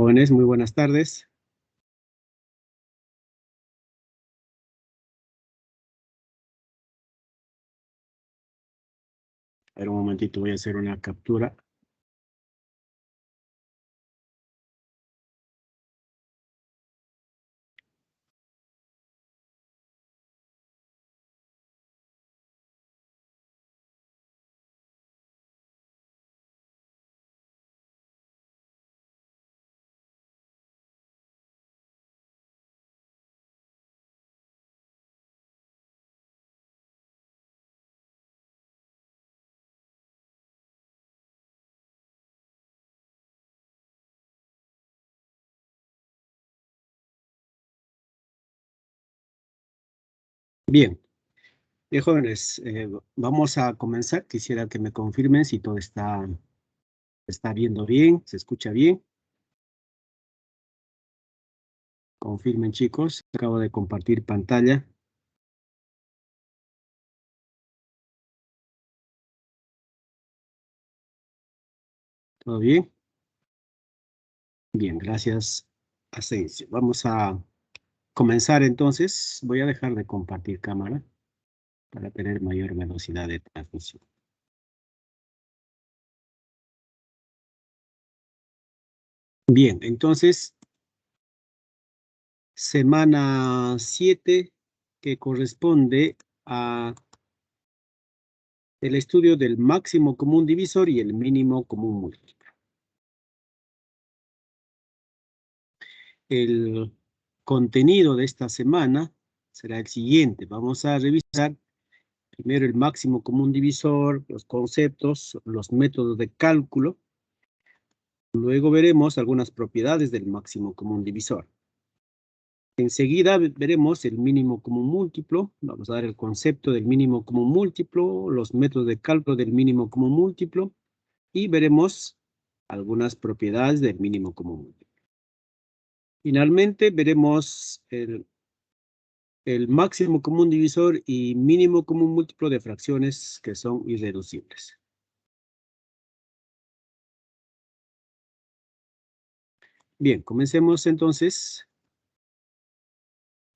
Jóvenes, muy buenas tardes. A ver, un momentito, voy a hacer una captura. Bien, jóvenes, vamos a comenzar. Quisiera que me confirmen si todo está viendo bien, se escucha bien. Confirmen, chicos. Acabo de compartir pantalla. ¿Todo bien? Bien, gracias, Asensio. Vamos a comenzar entonces. Voy a dejar de compartir cámara para tener mayor velocidad de transmisión. Bien, entonces, semana 7, que corresponde a el estudio del máximo común divisor y el mínimo común múltiplo. El contenido de esta semana será el siguiente. Vamos a revisar primero el máximo común divisor, los conceptos, los métodos de cálculo. Luego veremos algunas propiedades del máximo común divisor. Enseguida veremos el mínimo común múltiplo. Vamos a dar el concepto del mínimo común múltiplo, los métodos de cálculo del mínimo común múltiplo y veremos algunas propiedades del mínimo común múltiplo. Finalmente veremos el máximo común divisor y mínimo común múltiplo de fracciones que son irreducibles. Bien, comencemos entonces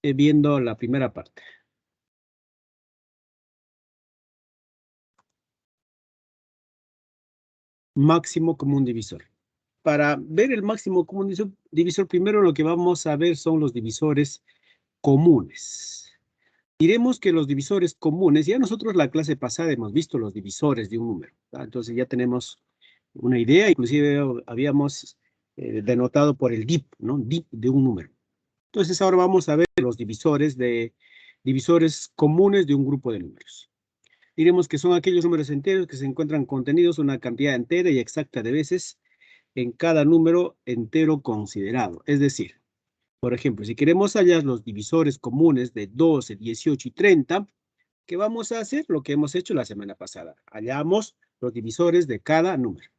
viendo la primera parte. Máximo común divisor. Para ver el máximo común divisor, primero lo que vamos a ver son los divisores comunes. Diremos que los divisores comunes, ya nosotros la clase pasada hemos visto los divisores de un número, ¿verdad? Entonces ya tenemos una idea, inclusive habíamos denotado por el DIP, ¿no? DIP de un número. Entonces ahora vamos a ver los divisores comunes de un grupo de números. Diremos que son aquellos números enteros que se encuentran contenidos una cantidad entera y exacta de veces en cada número entero considerado. Es decir, por ejemplo, si queremos hallar los divisores comunes de 12, 18 y 30, ¿qué vamos a hacer? Lo que hemos hecho la semana pasada. Hallamos los divisores de cada número.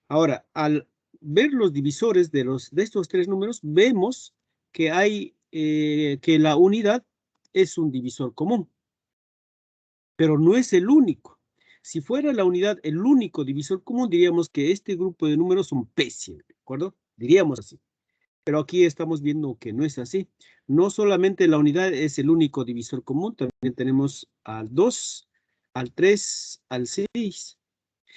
Ahora, al ver los divisores de estos tres números, vemos que que la unidad es un divisor común, pero no es el único. Si fuera la unidad el único divisor común, diríamos que este grupo de números son pésimos, ¿de acuerdo? Diríamos así. Pero aquí estamos viendo que no es así. No solamente la unidad es el único divisor común, también tenemos al 2, al 3, al 6.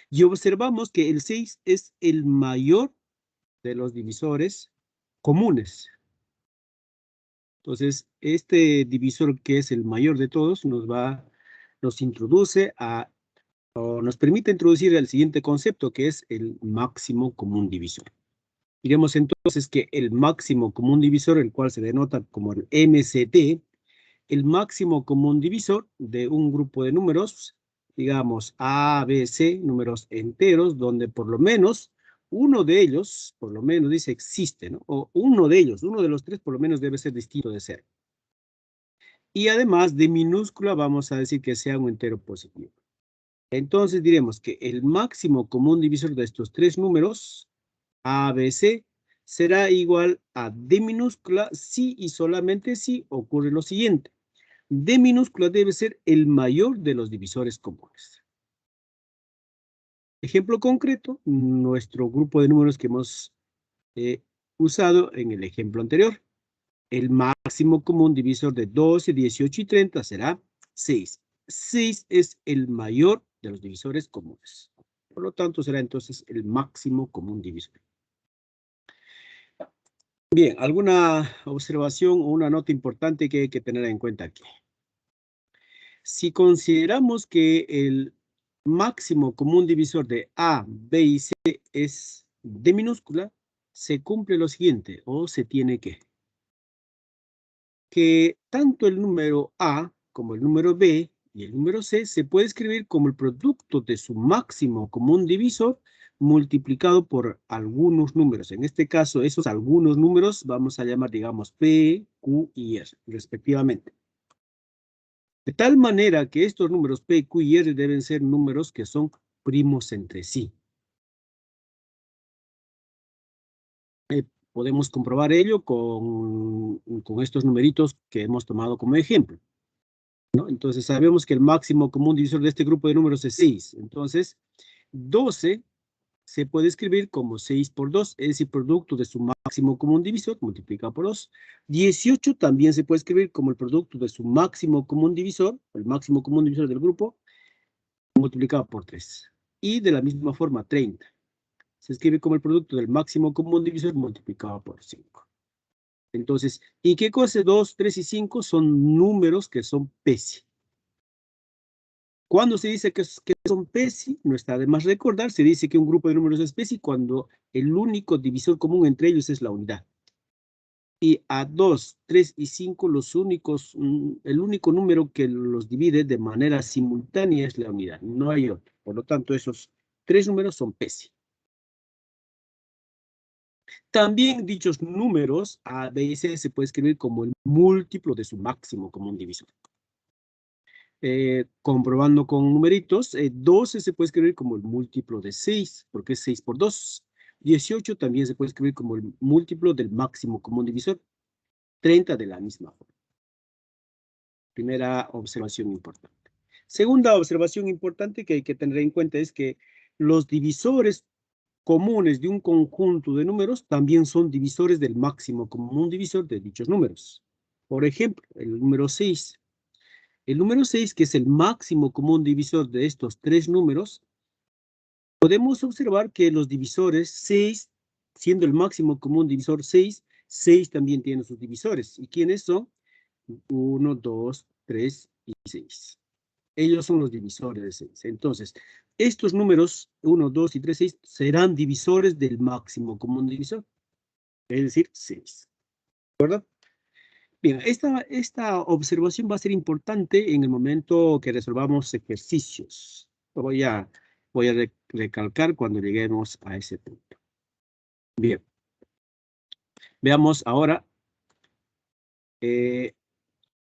Y observamos que el 6 es el mayor de los divisores comunes. Entonces, este divisor que es el mayor de todos nos introduce o nos permite introducir el siguiente concepto, que es el máximo común divisor. Diremos entonces que el máximo común divisor, el cual se denota como el MCD, el máximo común divisor de un grupo de números, digamos A, B, C, números enteros, donde por lo menos uno de ellos, por lo menos dice existe, ¿no? O uno de ellos, uno de los tres por lo menos debe ser distinto de cero. Y además de minúscula vamos a decir que sea un entero positivo. Entonces diremos que el máximo común divisor de estos tres números, A, B, C, será igual a D minúscula si y solamente si ocurre lo siguiente. D minúscula debe ser el mayor de los divisores comunes. Ejemplo concreto, nuestro grupo de números que hemos usado en el ejemplo anterior. El máximo común divisor de 12, 18 y 30 será 6. 6 es el mayor de los divisores comunes. Por lo tanto, será entonces el máximo común divisor. Bien, ¿alguna observación o una nota importante que hay que tener en cuenta aquí? Si consideramos que el máximo común divisor de A, B y C es D minúscula, se cumple lo siguiente, o se tiene que tanto el número A como el número B y el número C se puede escribir como el producto de su máximo común divisor multiplicado por algunos números. En este caso, esos algunos números vamos a llamar, digamos, P, Q y R, respectivamente. De tal manera que estos números P, Q y R deben ser números que son primos entre sí. Podemos comprobar ello con estos numeritos que hemos tomado como ejemplo, ¿no? Entonces sabemos que el máximo común divisor de este grupo de números es 6. Entonces, 12 se puede escribir como 6 por 2, es el producto de su máximo común divisor multiplicado por 2. 18 también se puede escribir como el producto de su máximo común divisor, el máximo común divisor del grupo, multiplicado por 3. Y de la misma forma, 30 se escribe como el producto del máximo común divisor multiplicado por 5. Entonces, ¿y qué cosa? 2, 3 y 5 son números que son PESI. Cuando se dice que son PESI, no está de más recordar, se dice que un grupo de números es PESI cuando el único divisor común entre ellos es la unidad. Y a 2, 3 y 5 el único número que los divide de manera simultánea es la unidad, no hay otro. Por lo tanto, esos tres números son PESI. También dichos números, A, B y C, se puede escribir como el múltiplo de su máximo común divisor. Comprobando con numeritos, 12 se puede escribir como el múltiplo de 6, porque es 6 por 2. 18 también se puede escribir como el múltiplo del máximo común divisor. 30 de la misma forma. Primera observación importante. Segunda observación importante que hay que tener en cuenta es que los divisores comunes de un conjunto de números también son divisores del máximo común divisor de dichos números. Por ejemplo, el número 6. El número 6, que es el máximo común divisor de estos tres números, podemos observar que los divisores 6, siendo el máximo común divisor 6, 6 también tiene sus divisores. ¿Y quiénes son? 1, 2, 3 y 6. Ellos son los divisores de 6. Entonces, estos números 1, 2 y 3, 6 serán divisores del máximo común divisor, es decir, 6. ¿De acuerdo? Bien, esta observación va a ser importante en el momento que resolvamos ejercicios. Voy a recalcar cuando lleguemos a ese punto. Bien. Veamos ahora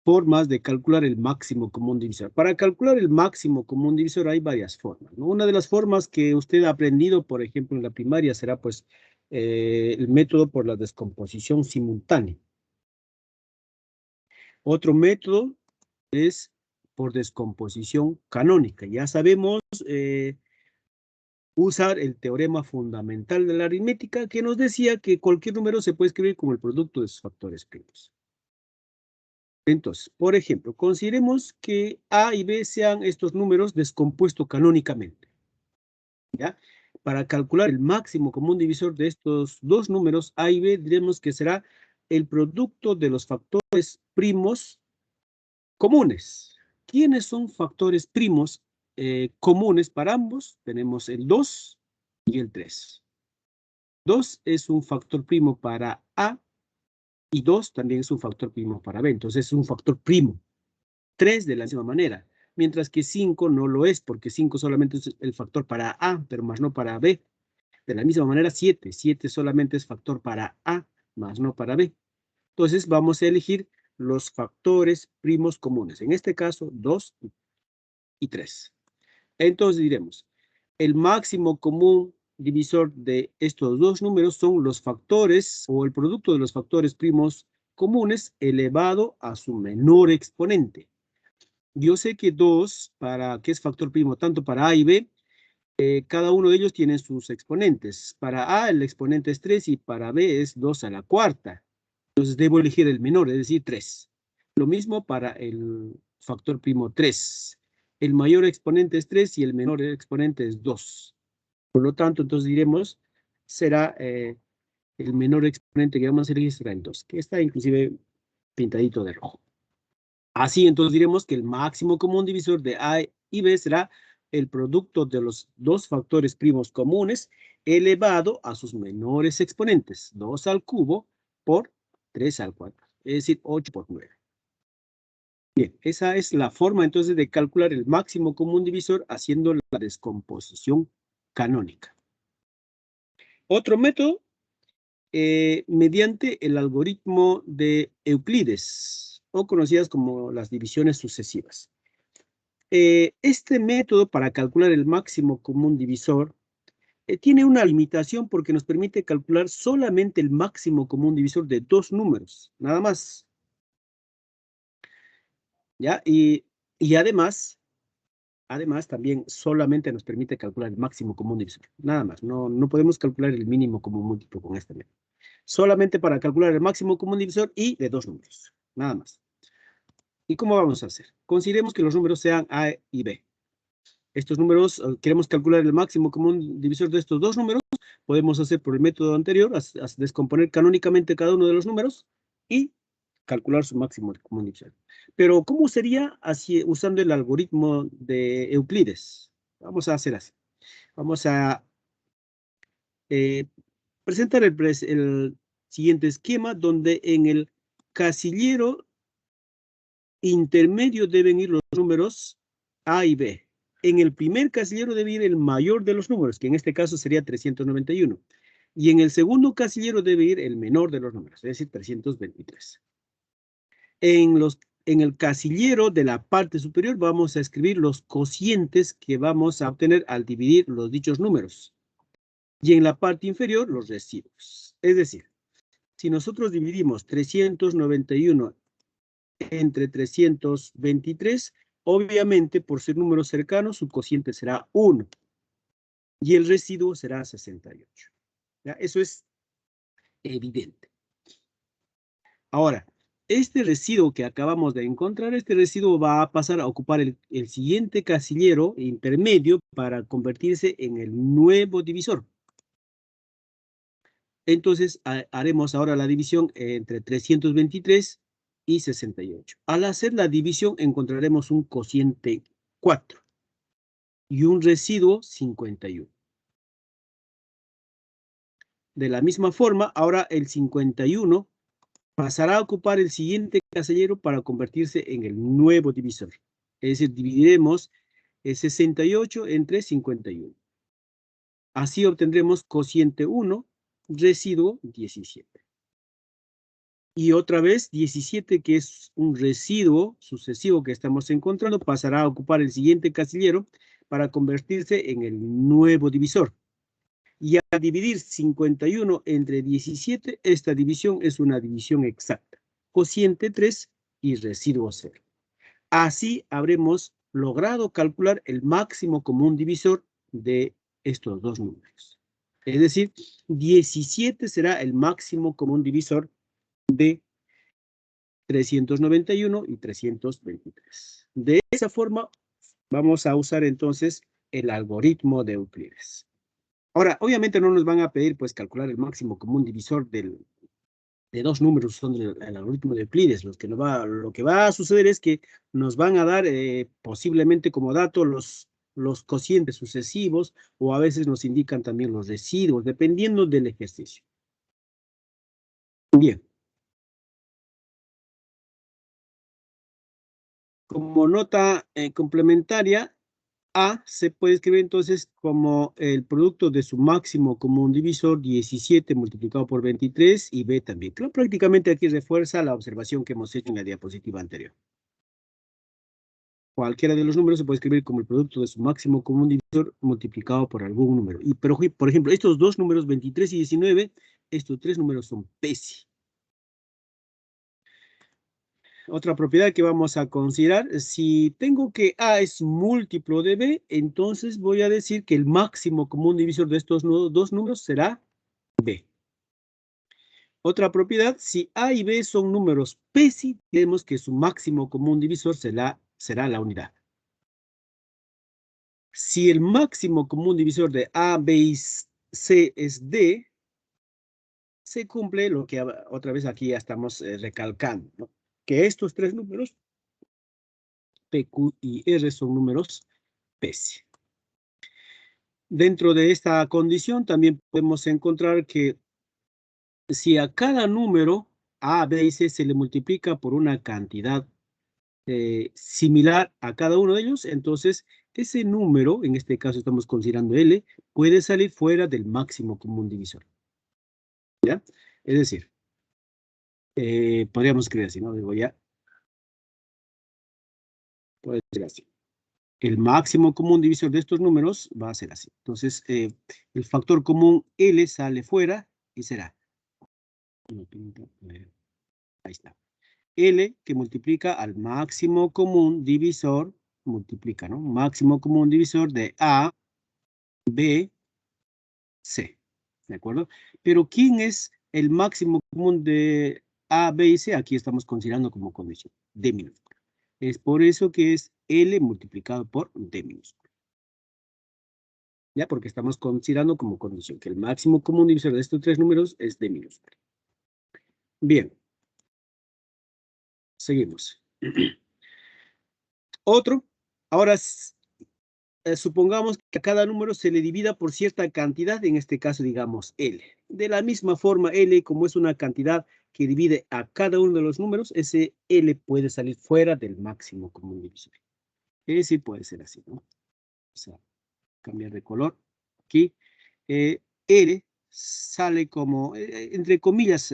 formas de calcular el máximo común divisor. Para calcular el máximo común divisor hay varias formas, ¿no? Una de las formas que usted ha aprendido, por ejemplo, en la primaria será pues el método por la descomposición simultánea. Otro método es por descomposición canónica. Ya sabemos usar el teorema fundamental de la aritmética que nos decía que cualquier número se puede escribir como el producto de sus factores primos. Entonces, por ejemplo, consideremos que A y B sean estos números descompuestos canónicamente. ¿Ya? Para calcular el máximo común divisor de estos dos números A y B, diremos que será el producto de los factores primos comunes. ¿Quiénes son factores primos comunes para ambos? Tenemos el 2 y el 3. 2 es un factor primo para A y 2 también es un factor primo para B. Entonces es un factor primo. 3 de la misma manera. Mientras que 5 no lo es, porque 5 solamente es el factor para A, pero más no para B. De la misma manera 7. 7 solamente es factor para A, más no para B. Entonces vamos a elegir los factores primos comunes. En este caso, 2 y 3. Entonces diremos, el máximo común divisor de estos dos números son los factores o el producto de los factores primos comunes elevado a su menor exponente. Yo sé que 2, que es factor primo tanto para A y B, Cada uno de ellos tiene sus exponentes. Para A el exponente es 3 y para B es 2 a la cuarta. Entonces debo elegir el menor, es decir, 3. Lo mismo para el factor primo 3. El mayor exponente es 3 y el menor exponente es 2. Por lo tanto, entonces diremos, será el menor exponente que vamos a elegir será el 2, que está inclusive pintadito de rojo. Así, entonces diremos que el máximo común divisor de A y B será el producto de los dos factores primos comunes elevado a sus menores exponentes, 2 al cubo por 3 al cuadrado, es decir, 8 por 9. Bien, esa es la forma entonces de calcular el máximo común divisor haciendo la descomposición canónica. Otro método, mediante el algoritmo de Euclides, o conocidas como las divisiones sucesivas. Este método para calcular el máximo común divisor tiene una limitación porque nos permite calcular solamente el máximo común divisor de dos números, nada más. ¿Ya? Y además también solamente nos permite calcular el máximo común divisor, nada más. No podemos calcular el mínimo común múltiplo con este método. Solamente para calcular el máximo común divisor y de dos números, nada más. ¿Y cómo vamos a hacer? Consideremos que los números sean A y B. Estos números, queremos calcular el máximo común divisor de estos dos números, podemos hacer por el método anterior, descomponer canónicamente cada uno de los números y calcular su máximo común divisor. Pero, ¿cómo sería así usando el algoritmo de Euclides? Vamos a hacer así. Vamos a presentar el siguiente esquema donde en el casillero intermedio deben ir los números A y B. En el primer casillero debe ir el mayor de los números, que en este caso sería 391. Y en el segundo casillero debe ir el menor de los números, es decir, 323. En el casillero de la parte superior vamos a escribir los cocientes que vamos a obtener al dividir los dichos números. Y en la parte inferior, los residuos. Es decir, si nosotros dividimos 391 entre 323, obviamente, por ser números cercanos, su cociente será 1. Y el residuo será 68. ¿Ya? Eso es evidente. Ahora, este residuo que acabamos de encontrar, este residuo va a pasar a ocupar el siguiente casillero intermedio para convertirse en el nuevo divisor. Entonces, haremos ahora la división entre 323 y 68. Al hacer la división, encontraremos un cociente 4 y un residuo 51. De la misma forma, ahora el 51 pasará a ocupar el siguiente casillero para convertirse en el nuevo divisor. Es decir, dividiremos el 68 entre 51. Así obtendremos cociente 1, residuo 17. Y otra vez 17, que es un residuo sucesivo que estamos encontrando, pasará a ocupar el siguiente casillero para convertirse en el nuevo divisor. Y al dividir 51 entre 17, esta división es una división exacta. Cociente 3 y residuo 0. Así habremos logrado calcular el máximo común divisor de estos dos números. Es decir, 17 será el máximo común divisor de 391 y 323. De esa forma, vamos a usar entonces el algoritmo de Euclides. Ahora, obviamente no nos van a pedir pues calcular el máximo común divisor de dos números son el algoritmo de Euclides. Lo que va a suceder es que nos van a dar posiblemente como dato los cocientes sucesivos, o a veces nos indican también los residuos, dependiendo del ejercicio. Bien. Como nota complementaria, A se puede escribir entonces como el producto de su máximo común divisor 17 multiplicado por 23 y B también. Creo prácticamente aquí refuerza la observación que hemos hecho en la diapositiva anterior. Cualquiera de los números se puede escribir como el producto de su máximo común divisor multiplicado por algún número. Y pero, por ejemplo, estos dos números 23 y 19, estos tres números son PESI. otra propiedad que vamos a considerar, si tengo que A es múltiplo de B, entonces voy a decir que el máximo común divisor de estos dos números será B. Otra propiedad, si A y B son números PESI, tenemos que su máximo común divisor será la unidad. Si el máximo común divisor de A, B y C es D, se cumple lo que otra vez aquí ya estamos recalcando, ¿no? Que estos tres números, P, Q y R, son números PESI. Dentro de esta condición también podemos encontrar que si a cada número A, B y C se le multiplica por una cantidad similar a cada uno de ellos, entonces ese número, en este caso estamos considerando L, puede salir fuera del máximo común divisor. ¿Ya? Es decir, podríamos escribir así, ¿no? Digo ya. Puede ser así. El máximo común divisor de estos números va a ser así. Entonces, el factor común L sale fuera y será. Ahí está. L que multiplica al máximo común divisor, multiplica, ¿no? Máximo común divisor de A, B, C. ¿De acuerdo? Pero ¿quién es el máximo común de A, B y C? Aquí estamos considerando como condición. D minúscula. Es por eso que es L multiplicado por D minúscula. Ya, porque estamos considerando como condición que el máximo común divisor de estos tres números es D minúscula. Bien. Seguimos. Otro. Ahora, supongamos que a cada número se le divida por cierta cantidad, en este caso, digamos, L. De la misma forma, L, como es una cantidad que divide a cada uno de los números, ese L puede salir fuera del máximo común divisor. Es decir, puede ser así, ¿no? O sea, cambiar de color. Aquí, L sale como, entre comillas,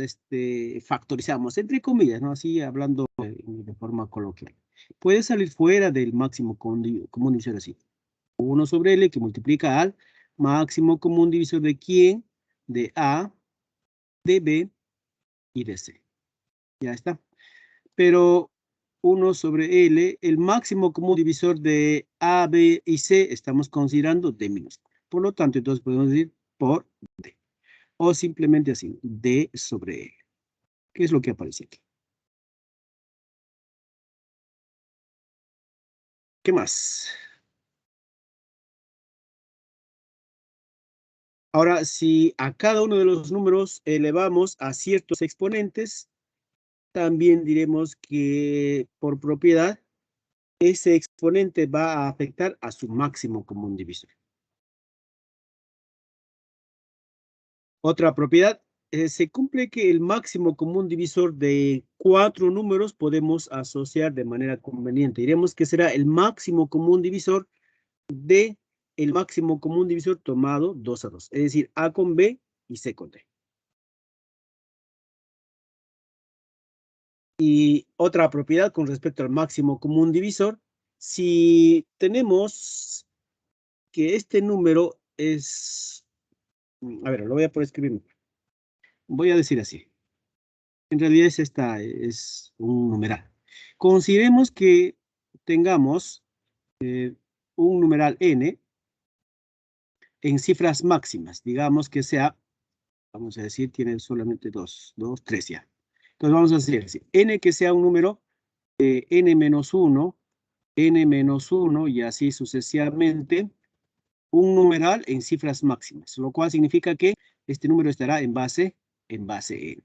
factorizamos, entre comillas, ¿no? Así hablando de forma coloquial. Puede salir fuera del máximo común divisor así. 1 sobre L que multiplica al máximo común divisor de quién, de A, de B y de C. Ya está. Pero 1 sobre L, el máximo común divisor de A, B y C, estamos considerando D minúscula. Por lo tanto, entonces podemos decir por D. O simplemente así, D sobre L. ¿Qué es lo que aparece aquí? ¿Qué más? Ahora, si a cada uno de los números elevamos a ciertos exponentes, también diremos que por propiedad, ese exponente va a afectar a su máximo común divisor. Otra propiedad, se cumple que el máximo común divisor de 4 números podemos asociar de manera conveniente. Diremos que será el máximo común divisor de el máximo común divisor tomado 2 a 2. Es decir, A con B y C con D. Y otra propiedad con respecto al máximo común divisor, si tenemos que este número es, a ver, lo voy a poder escribir. Voy a decir así. En realidad es un numeral. Consideremos que tengamos un numeral n en cifras máximas. Digamos que sea, vamos a decir, tiene solamente 2, 3 ya. Entonces vamos a decir así. N que sea un número n-1, n-1 y así sucesivamente. Un numeral en cifras máximas, lo cual significa que este número estará en base n.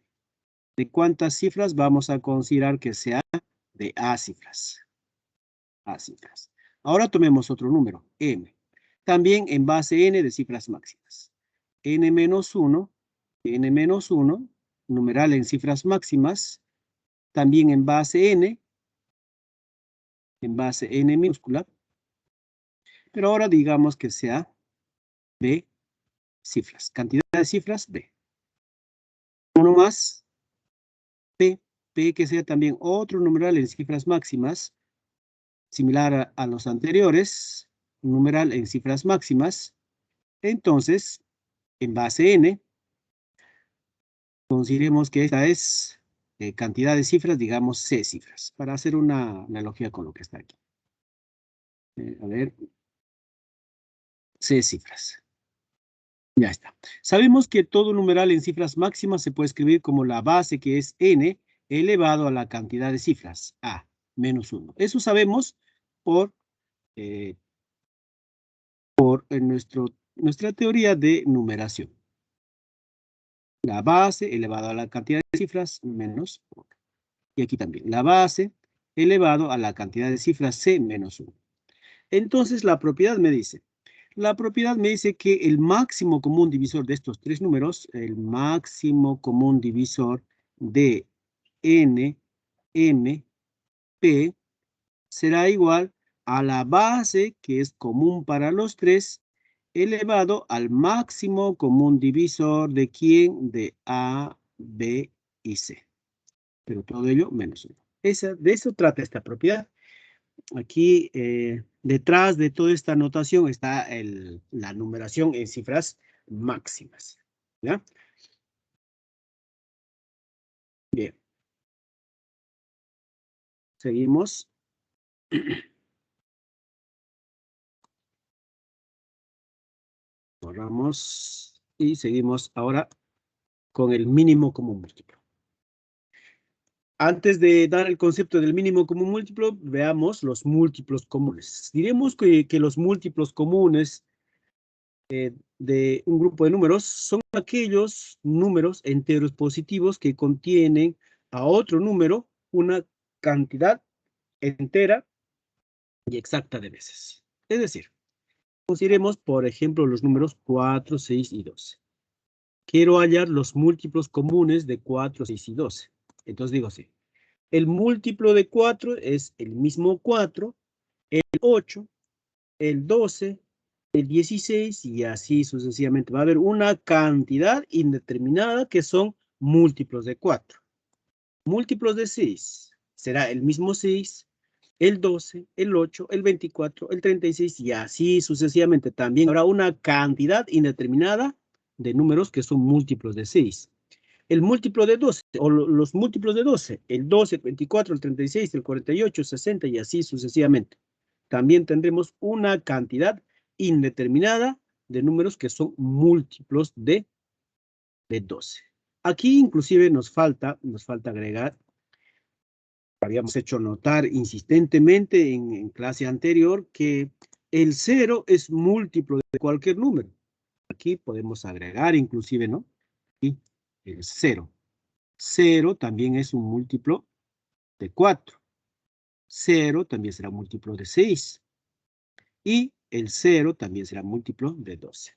¿De cuántas cifras vamos a considerar que sea de A cifras? A cifras. Ahora tomemos otro número, m. También en base n de cifras máximas. n-1, n-1, numeral en cifras máximas, también en base n minúscula, pero ahora digamos que sea b cifras, cantidad de cifras b. Uno más, p que sea también otro numeral en cifras máximas, similar a los anteriores, un numeral en cifras máximas. Entonces, en base n, consideremos que esta es cantidad de cifras, digamos C cifras, para hacer una analogía con lo que está aquí. A ver, C cifras. Ya está. Sabemos que todo numeral en cifras máximas se puede escribir como la base, que es n, elevado a la cantidad de cifras, a, menos 1. Eso sabemos por nuestra teoría de numeración. La base elevado a la cantidad de cifras menos 1. Y aquí también, la base elevado a la cantidad de cifras c menos 1. Entonces, la propiedad me dice que el máximo común divisor de estos tres números, el máximo común divisor de n, m, p, será igual a la base, que es común para los tres, elevado al máximo común divisor de ¿quién? De A, B y C. Pero todo ello menos 1. De eso trata esta propiedad. Aquí, detrás de toda esta notación está la numeración en cifras máximas. ¿Ya? Bien. Seguimos. Borramos y seguimos ahora con el mínimo común múltiplo. Antes de dar el concepto del mínimo común múltiplo, veamos los múltiplos comunes. Diremos que los múltiplos comunes de un grupo de números son aquellos números enteros positivos que contienen a otro número una cantidad entera y exacta de veces. Es decir, consideremos, por ejemplo, los números 4, 6 y 12. Quiero hallar los múltiplos comunes de 4, 6 y 12. Entonces digo así. El múltiplo de 4 es el mismo 4, el 8, el 12, el 16 y así sucesivamente. Va a haber una cantidad indeterminada que son múltiplos de 4. Múltiplos de 6 será el mismo 6, el 12, el 8, el 24, el 36 y así sucesivamente. También habrá una cantidad indeterminada de números que son múltiplos de 6. El múltiplo de 12, o los múltiplos de 12, el 12, el 24, el 36, el 48, el 60 y así sucesivamente. También tendremos una cantidad indeterminada de números que son múltiplos de 12. Aquí inclusive nos falta agregar, habíamos hecho notar insistentemente en clase anterior que el 0 es múltiplo de cualquier número. Aquí podemos agregar inclusive, ¿no? Y el 0. 0 también es un múltiplo de 4. 0 también será múltiplo de 6. Y el 0 también será múltiplo de 12.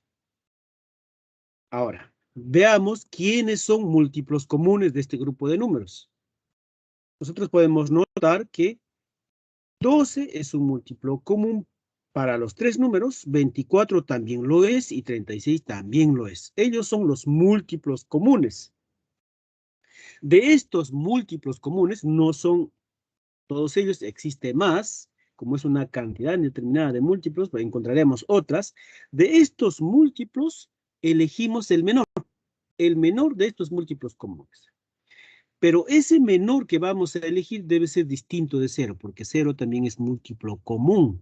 Ahora, veamos quiénes son múltiplos comunes de este grupo de números. Nosotros podemos notar que 12 es un múltiplo común para los tres números, 24 también lo es y 36 también lo es. Ellos son los múltiplos comunes. De estos múltiplos comunes no son todos ellos, existe más, como es una cantidad indeterminada de múltiplos, pues encontraremos otras. De estos múltiplos, elegimos el menor de estos múltiplos comunes. Pero ese menor que vamos a elegir debe ser distinto de 0, porque 0 también es múltiplo común.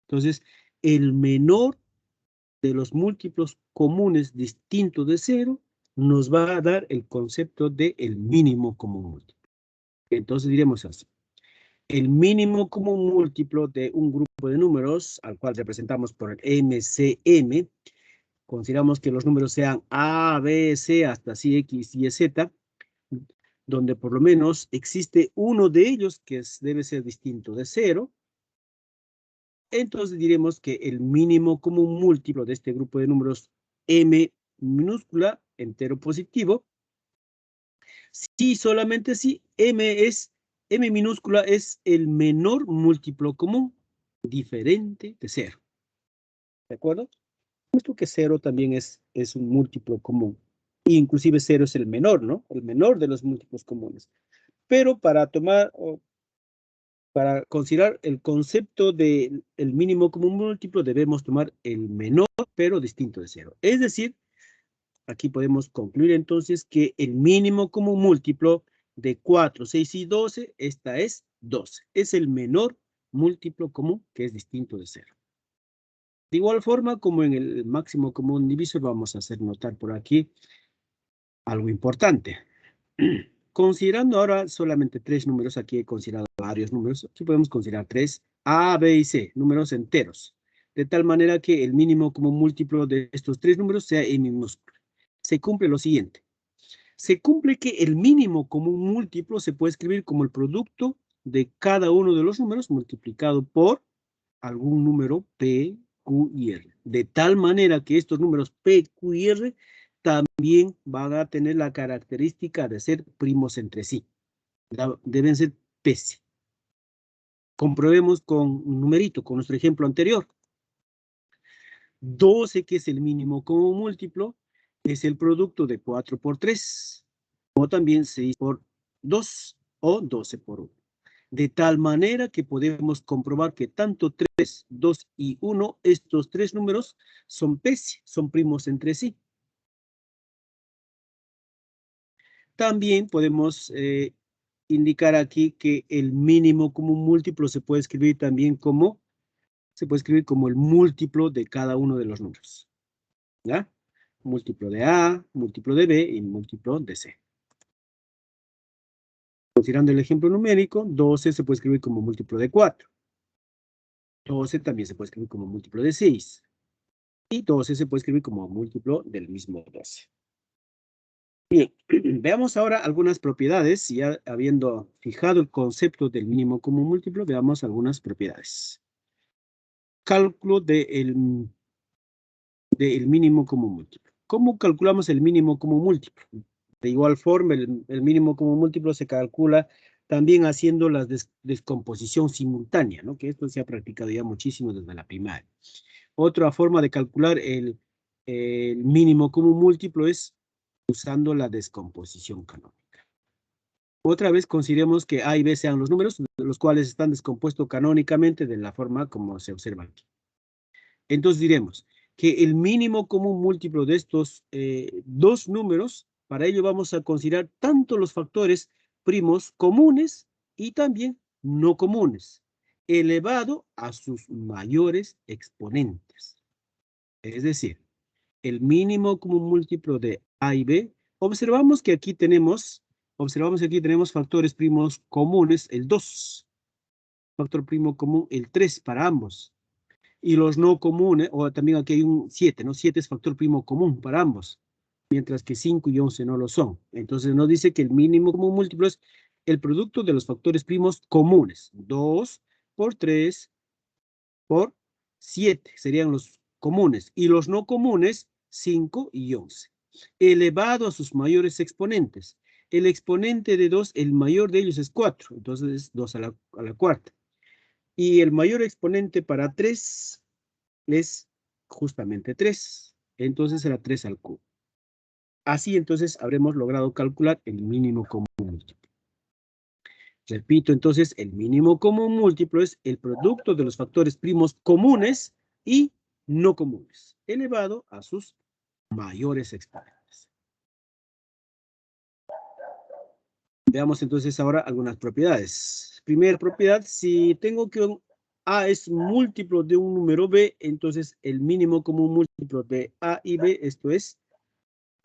Entonces, el menor de los múltiplos comunes distinto de 0 nos va a dar el concepto de el mínimo común múltiplo. Entonces diremos así. El mínimo común múltiplo de un grupo de números, al cual representamos por el MCM, consideramos que los números sean A, B, C, hasta C, X, Y, Z, donde por lo menos existe uno de ellos que debe ser distinto de 0, entonces diremos que el mínimo común múltiplo de este grupo de números M minúscula, entero positivo, si solamente si M minúscula es el menor múltiplo común, diferente de 0. ¿De acuerdo? Puesto que 0 también es un múltiplo común. E inclusive 0 es el menor, ¿no? El menor de los múltiplos comunes. Pero para considerar el concepto del mínimo común múltiplo, debemos tomar el menor, pero distinto de 0. Es decir, aquí podemos concluir entonces que el mínimo común múltiplo de 4, 6 y 12, esta es 12. Es el menor múltiplo común que es distinto de 0. De igual forma, como en el máximo común divisor, vamos a hacer notar por aquí algo importante. Considerando ahora solamente 3 números, aquí he considerado varios números, aquí podemos considerar 3, A, B y C, números enteros, de tal manera que el mínimo común múltiplo de estos 3 números sea en minúscula. Se cumple lo siguiente. Se cumple que el mínimo común múltiplo se puede escribir como el producto de cada uno de los números multiplicado por algún número P, Q y R. De tal manera que estos números P, Q y R también van a tener la característica de ser primos entre sí. Deben ser P's. Comprobemos con un numerito, con nuestro ejemplo anterior. 12, que es el mínimo común múltiplo, es el producto de 4 por 3, o también 6 por 2, o 12 por 1. De tal manera que podemos comprobar que tanto 3, 2 y 1, estos 3 números son P's, son primos entre sí. También podemos indicar aquí que el mínimo común múltiplo se puede escribir también como, el múltiplo de cada uno de los números. ¿Ya? Múltiplo de A, múltiplo de B y múltiplo de C. Considerando el ejemplo numérico, 12 se puede escribir como múltiplo de 4. 12 también se puede escribir como múltiplo de 6. Y 12 se puede escribir como múltiplo del mismo 12. Bien, veamos ahora algunas propiedades. Ya habiendo fijado el concepto del mínimo común múltiplo, veamos algunas propiedades. Cálculo del mínimo común múltiplo. ¿Cómo calculamos el mínimo común múltiplo? De igual forma, el mínimo común múltiplo se calcula también haciendo la descomposición simultánea, ¿no? Que esto se ha practicado ya muchísimo desde la primaria. Otra forma de calcular el mínimo común múltiplo es usando la descomposición canónica. Otra vez consideremos que A y B sean los números, los cuales están descompuestos canónicamente de la forma como se observa aquí. Entonces diremos que el mínimo común múltiplo de estos dos números, para ello vamos a considerar tanto los factores primos comunes y también no comunes, elevado a sus mayores exponentes. Es decir, el mínimo común múltiplo de A y B, observamos que aquí tenemos factores primos comunes, el 2, factor primo común, el 3 para ambos. Y los no comunes, o también aquí hay un 7, ¿no? 7 es factor primo común para ambos, mientras que 5 y 11 no lo son. Entonces nos dice que el mínimo común múltiplo es el producto de los factores primos comunes. 2 por 3 por 7 serían los comunes. Y los no comunes, 5 y 11. Elevado a sus mayores exponentes. El exponente de 2, el mayor de ellos es 4. Entonces es 2 a la cuarta. Y el mayor exponente para 3 es justamente 3. Entonces será 3 al cubo. Así entonces habremos logrado calcular el mínimo común múltiplo. Repito, entonces el mínimo común múltiplo es el producto de los factores primos comunes y no comunes, elevado a sus mayores exponentes. Veamos entonces ahora algunas propiedades. Primera propiedad, si tengo que un A es múltiplo de un número B, entonces el mínimo común múltiplo de A y B, esto es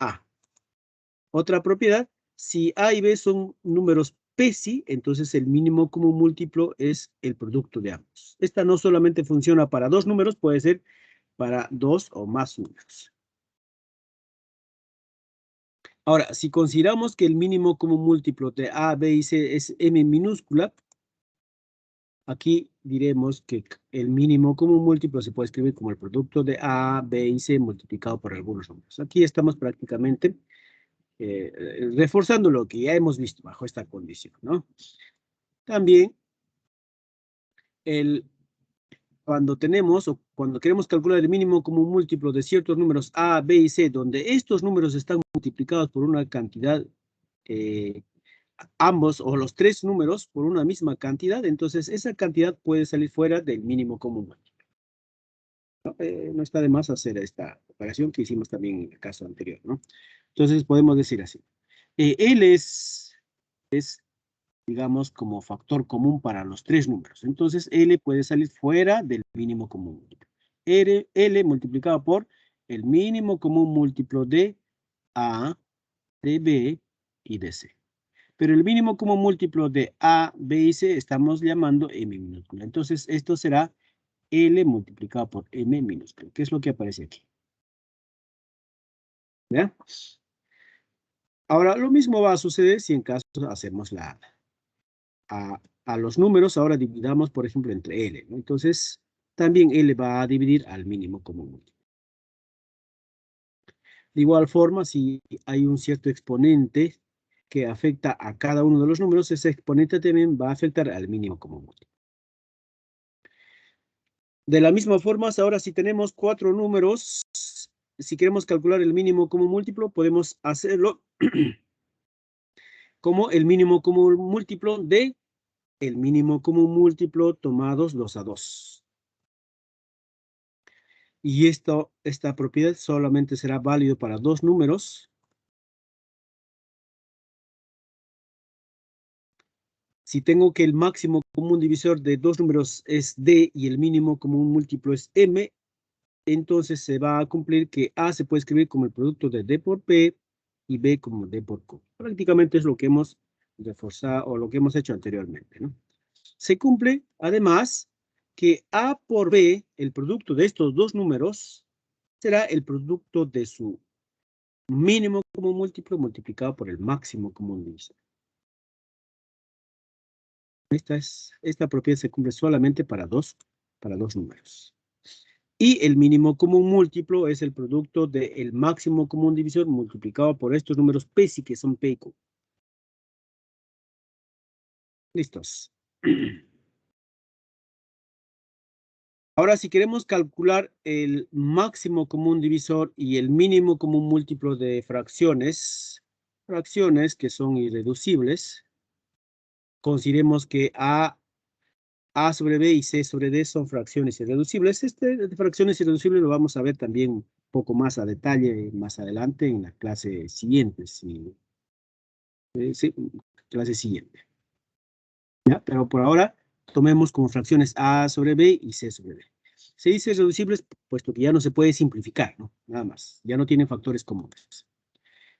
A. Otra propiedad, si A y B son números PESI, entonces el mínimo común múltiplo es el producto de ambos. Esta no solamente funciona para dos números, puede ser para dos o más números. Ahora, si consideramos que el mínimo común múltiplo de A, B y C es M minúscula, aquí diremos que el mínimo común múltiplo se puede escribir como el producto de A, B y C multiplicado por algunos números. Aquí estamos prácticamente reforzando lo que ya hemos visto bajo esta condición, ¿no? También, cuando tenemos o cuando queremos calcular el mínimo común múltiplo de ciertos números A, B y C, donde estos números están multiplicados por una cantidad, ambos o los tres números por una misma cantidad, entonces esa cantidad puede salir fuera del mínimo común múltiplo. No está de más hacer esta operación que hicimos también en el caso anterior, ¿no? Entonces podemos decir así. L es es, digamos, como factor común para los tres números. Entonces, L puede salir fuera del mínimo común múltiplo. L multiplicado por el mínimo común múltiplo de A, de B y de C. Pero el mínimo común múltiplo de A, B y C estamos llamando M minúscula. Entonces, esto será L multiplicado por M minúscula, que es lo que aparece aquí. ¿Ya? Ahora, lo mismo va a suceder si en caso hacemos a los números, ahora dividamos, por ejemplo, entre L, ¿no? Entonces, también L va a dividir al mínimo común múltiplo. De igual forma, si hay un cierto exponente que afecta a cada uno de los números, ese exponente también va a afectar al mínimo común múltiplo. De la misma forma, ahora si tenemos 4 números, si queremos calcular el mínimo común múltiplo, podemos hacerlo como el mínimo común múltiplo de el mínimo común múltiplo tomados 2 a 2. Y esta propiedad solamente será válido para dos números. Si tengo que el máximo común divisor de dos números es D y el mínimo común múltiplo es M, entonces se va a cumplir que A se puede escribir como el producto de D por P y B como D por Q. Prácticamente es lo que hemos reforzado o lo que hemos hecho anteriormente, ¿no? Se cumple, además, que A por B, el producto de estos dos números, será el producto de su mínimo común múltiplo multiplicado por el máximo común divisor. Esta propiedad se cumple solamente para dos números. Y el mínimo común múltiplo es el producto del máximo común divisor multiplicado por estos números PESI, que son P y Q. Listos. Ahora, si queremos calcular el máximo común divisor y el mínimo común múltiplo de fracciones que son irreducibles, consideremos que A sobre B y C sobre D son fracciones irreducibles. De fracciones irreducibles lo vamos a ver también un poco más a detalle más adelante en la clase siguiente. Sí, clase siguiente. ¿Ya? Pero por ahora tomemos como fracciones A sobre B y C sobre D. Se dice irreducibles puesto que ya no se puede simplificar, ¿no? Nada más. Ya no tienen factores comunes.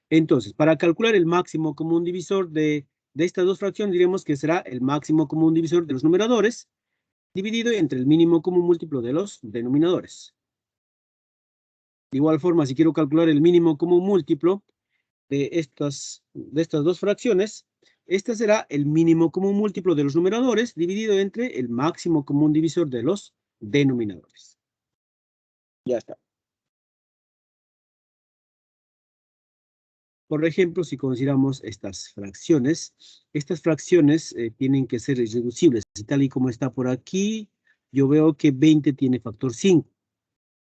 Entonces, para calcular el máximo común divisor de estas dos fracciones, diremos que será el máximo común divisor de los numeradores dividido entre el mínimo común múltiplo de los denominadores. De igual forma, si quiero calcular el mínimo común múltiplo de estas dos fracciones, este será el mínimo común múltiplo de los numeradores dividido entre el máximo común divisor de los denominadores. Ya está. Por ejemplo, si consideramos estas fracciones tienen que ser irreducibles. Tal y como está por aquí, yo veo que 20 tiene factor 5.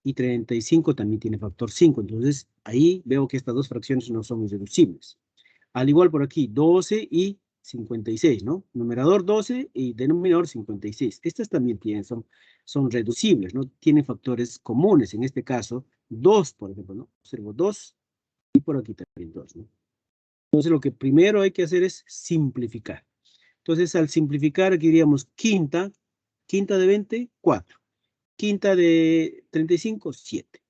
Y 35 también tiene factor 5. Entonces, ahí veo que estas dos fracciones no son irreducibles. Al igual por aquí, 12 y 56, ¿no? Numerador 12 y denominador 56. Estas también son reducibles, ¿no? Tienen factores comunes. En este caso, 2, por ejemplo, ¿no? Observo 2 y por aquí también 2, ¿no? Entonces, lo que primero hay que hacer es simplificar. Entonces, al simplificar, aquí diríamos quinta de 20, 4. Quinta de 35, 7.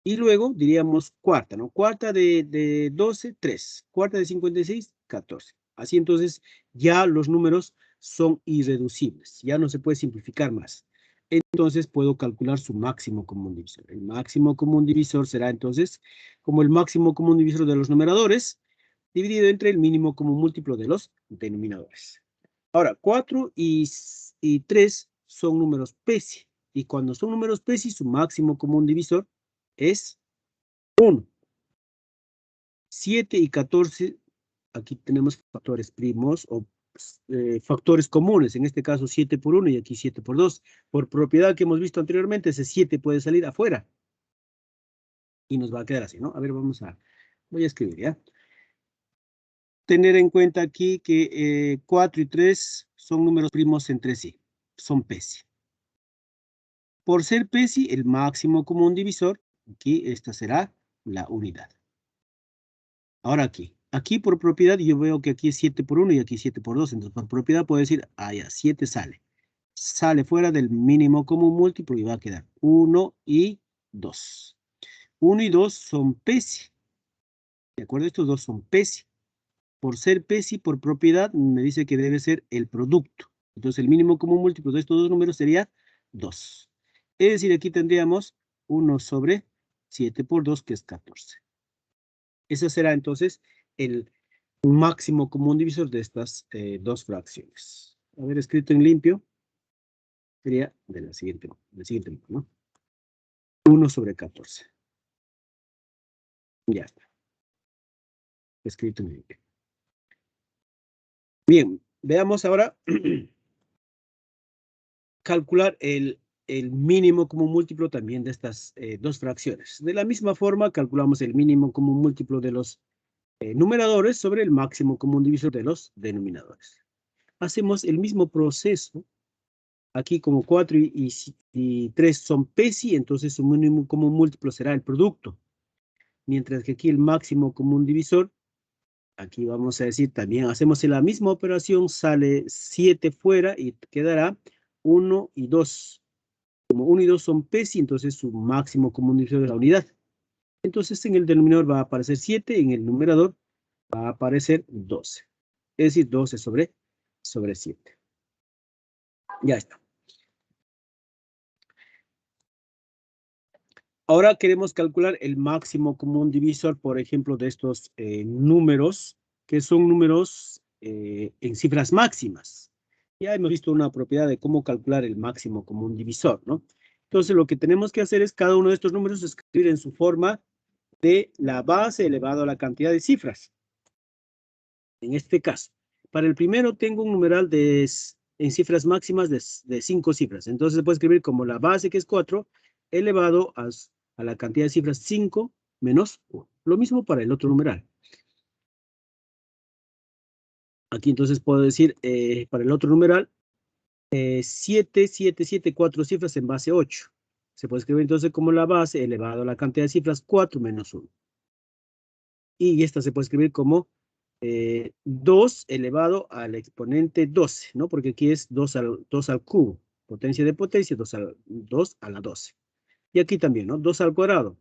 Y luego diríamos cuarta, ¿no? Cuarta de 12, 3. Cuarta de 56, 14. Así entonces ya los números son irreducibles. Ya no se puede simplificar más. Entonces puedo calcular su máximo común divisor. El máximo común divisor será entonces como el máximo común divisor de los numeradores dividido entre el mínimo común múltiplo de los denominadores. Ahora, 4 y 3 son números PESI. Y cuando son números PESI, su máximo común divisor es 1. 7 y 14, aquí tenemos factores primos o factores comunes, en este caso 7 por 1 y aquí 7 por 2. Por propiedad que hemos visto anteriormente, ese 7 puede salir afuera. Y nos va a quedar así, ¿no? A ver, voy a escribir, ¿ya? Tener en cuenta aquí que 4 y 3 son números primos entre sí, son PESI. Por ser PESI, el máximo común divisor, aquí esta será la unidad. Ahora aquí, aquí por propiedad yo veo que aquí es 7 por 1 y aquí 7 por 2. Entonces por propiedad puedo decir, ah, ya, 7 sale. Sale fuera del mínimo común múltiplo y va a quedar 1 y 2. 1 y 2 son PESI. ¿De acuerdo? Estos dos son PESI. Por ser PESI, por propiedad, me dice que debe ser el producto. Entonces el mínimo común múltiplo de estos dos números sería 2. Es decir, aquí tendríamos 1 sobre 7 por 2, que es 14. Ese será entonces el máximo común divisor de estas dos fracciones. A ver, escrito en limpio, sería de la siguiente, ¿no? 1 sobre 14. Ya está. Escrito en limpio. Bien, veamos ahora calcular el mínimo común múltiplo también de estas dos fracciones. De la misma forma, calculamos el mínimo común múltiplo de los numeradores sobre el máximo común divisor de los denominadores. Hacemos el mismo proceso. Aquí como 4 y 3 son PESI, entonces su mínimo común múltiplo será el producto. Mientras que aquí el máximo común divisor, aquí vamos a decir también, hacemos la misma operación, sale 7 fuera y quedará 1 y 2. Como 1 y 2 son PESI, entonces su máximo común divisor de la unidad. Entonces en el denominador va a aparecer 7, en el numerador va a aparecer 12. Es decir, 12 sobre 7. Ya está. Ahora queremos calcular el máximo común divisor, por ejemplo, de estos números, que son números en cifras máximas. Ya hemos visto una propiedad de cómo calcular el máximo común divisor, ¿no? Entonces, lo que tenemos que hacer es cada uno de estos números escribir en su forma de la base elevado a la cantidad de cifras. En este caso, para el primero tengo un numeral en cifras máximas de 5 cifras. Entonces, se puede escribir como la base, que es 4, elevado a la cantidad de cifras 5 menos 1. Lo mismo para el otro numeral. Aquí entonces puedo decir, para el otro numeral, 7, 7, 7, 4 cifras en base 8. Se puede escribir entonces como la base elevado a la cantidad de cifras 4 menos 1. Y esta se puede escribir como 2 elevado al exponente 12, ¿no? Porque aquí es 2 al cubo. Potencia de potencia, 2 a la 12. Y aquí también, ¿no? 2 al cuadrado.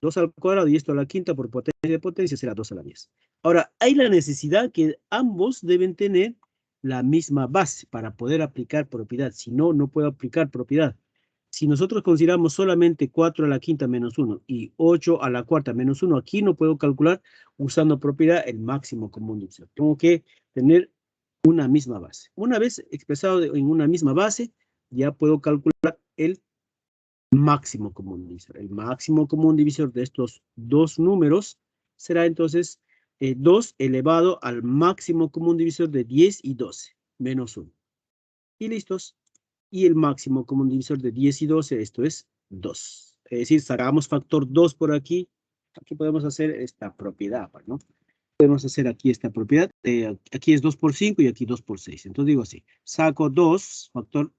2 al cuadrado y esto a la quinta por potencia de potencia será 2 a la 10. Ahora, hay la necesidad que ambos deben tener la misma base para poder aplicar propiedad. Si no, no puedo aplicar propiedad. Si nosotros consideramos solamente 4 a la quinta menos 1 y 8 a la cuarta menos 1, aquí no puedo calcular usando propiedad el máximo común divisor. Tengo que tener una misma base. Una vez expresado en una misma base, ya puedo calcular el máximo común divisor. El máximo común divisor de estos dos números será entonces 2 elevado al máximo común divisor de 10 y 12, menos 1. Y listos. Y el máximo común divisor de 10 y 12, esto es 2. Es decir, sacamos factor 2 por aquí. Aquí podemos hacer esta propiedad, ¿no? Podemos hacer aquí esta propiedad. Aquí es 2 por 5 y aquí 2 por 6. Entonces digo así. Saco 2, factor,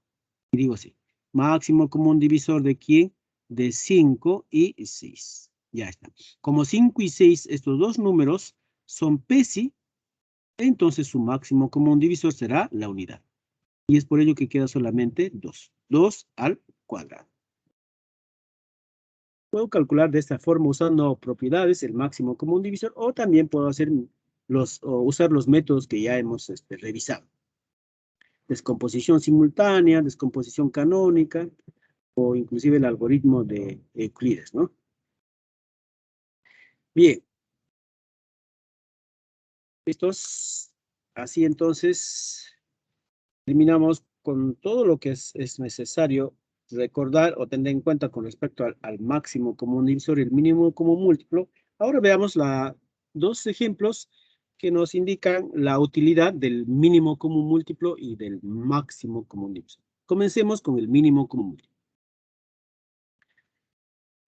y digo así. Máximo común divisor de ¿quién? De 5 y 6. Ya está. Como 5 y 6, estos dos números son PESI, entonces su máximo común divisor será la unidad. Y es por ello que queda solamente 2. 2 al cuadrado. Puedo calcular de esta forma usando propiedades el máximo común divisor o también puedo hacer usar los métodos que ya hemos revisado. Descomposición simultánea, descomposición canónica o inclusive el algoritmo de Euclides, ¿no? Bien. ¿Listos? Así entonces terminamos con todo lo que es necesario recordar o tener en cuenta con respecto al máximo común divisor y el mínimo común múltiplo. Ahora veamos dos ejemplos que nos indican la utilidad del mínimo común múltiplo y del máximo común divisor. Comencemos con el mínimo común múltiplo.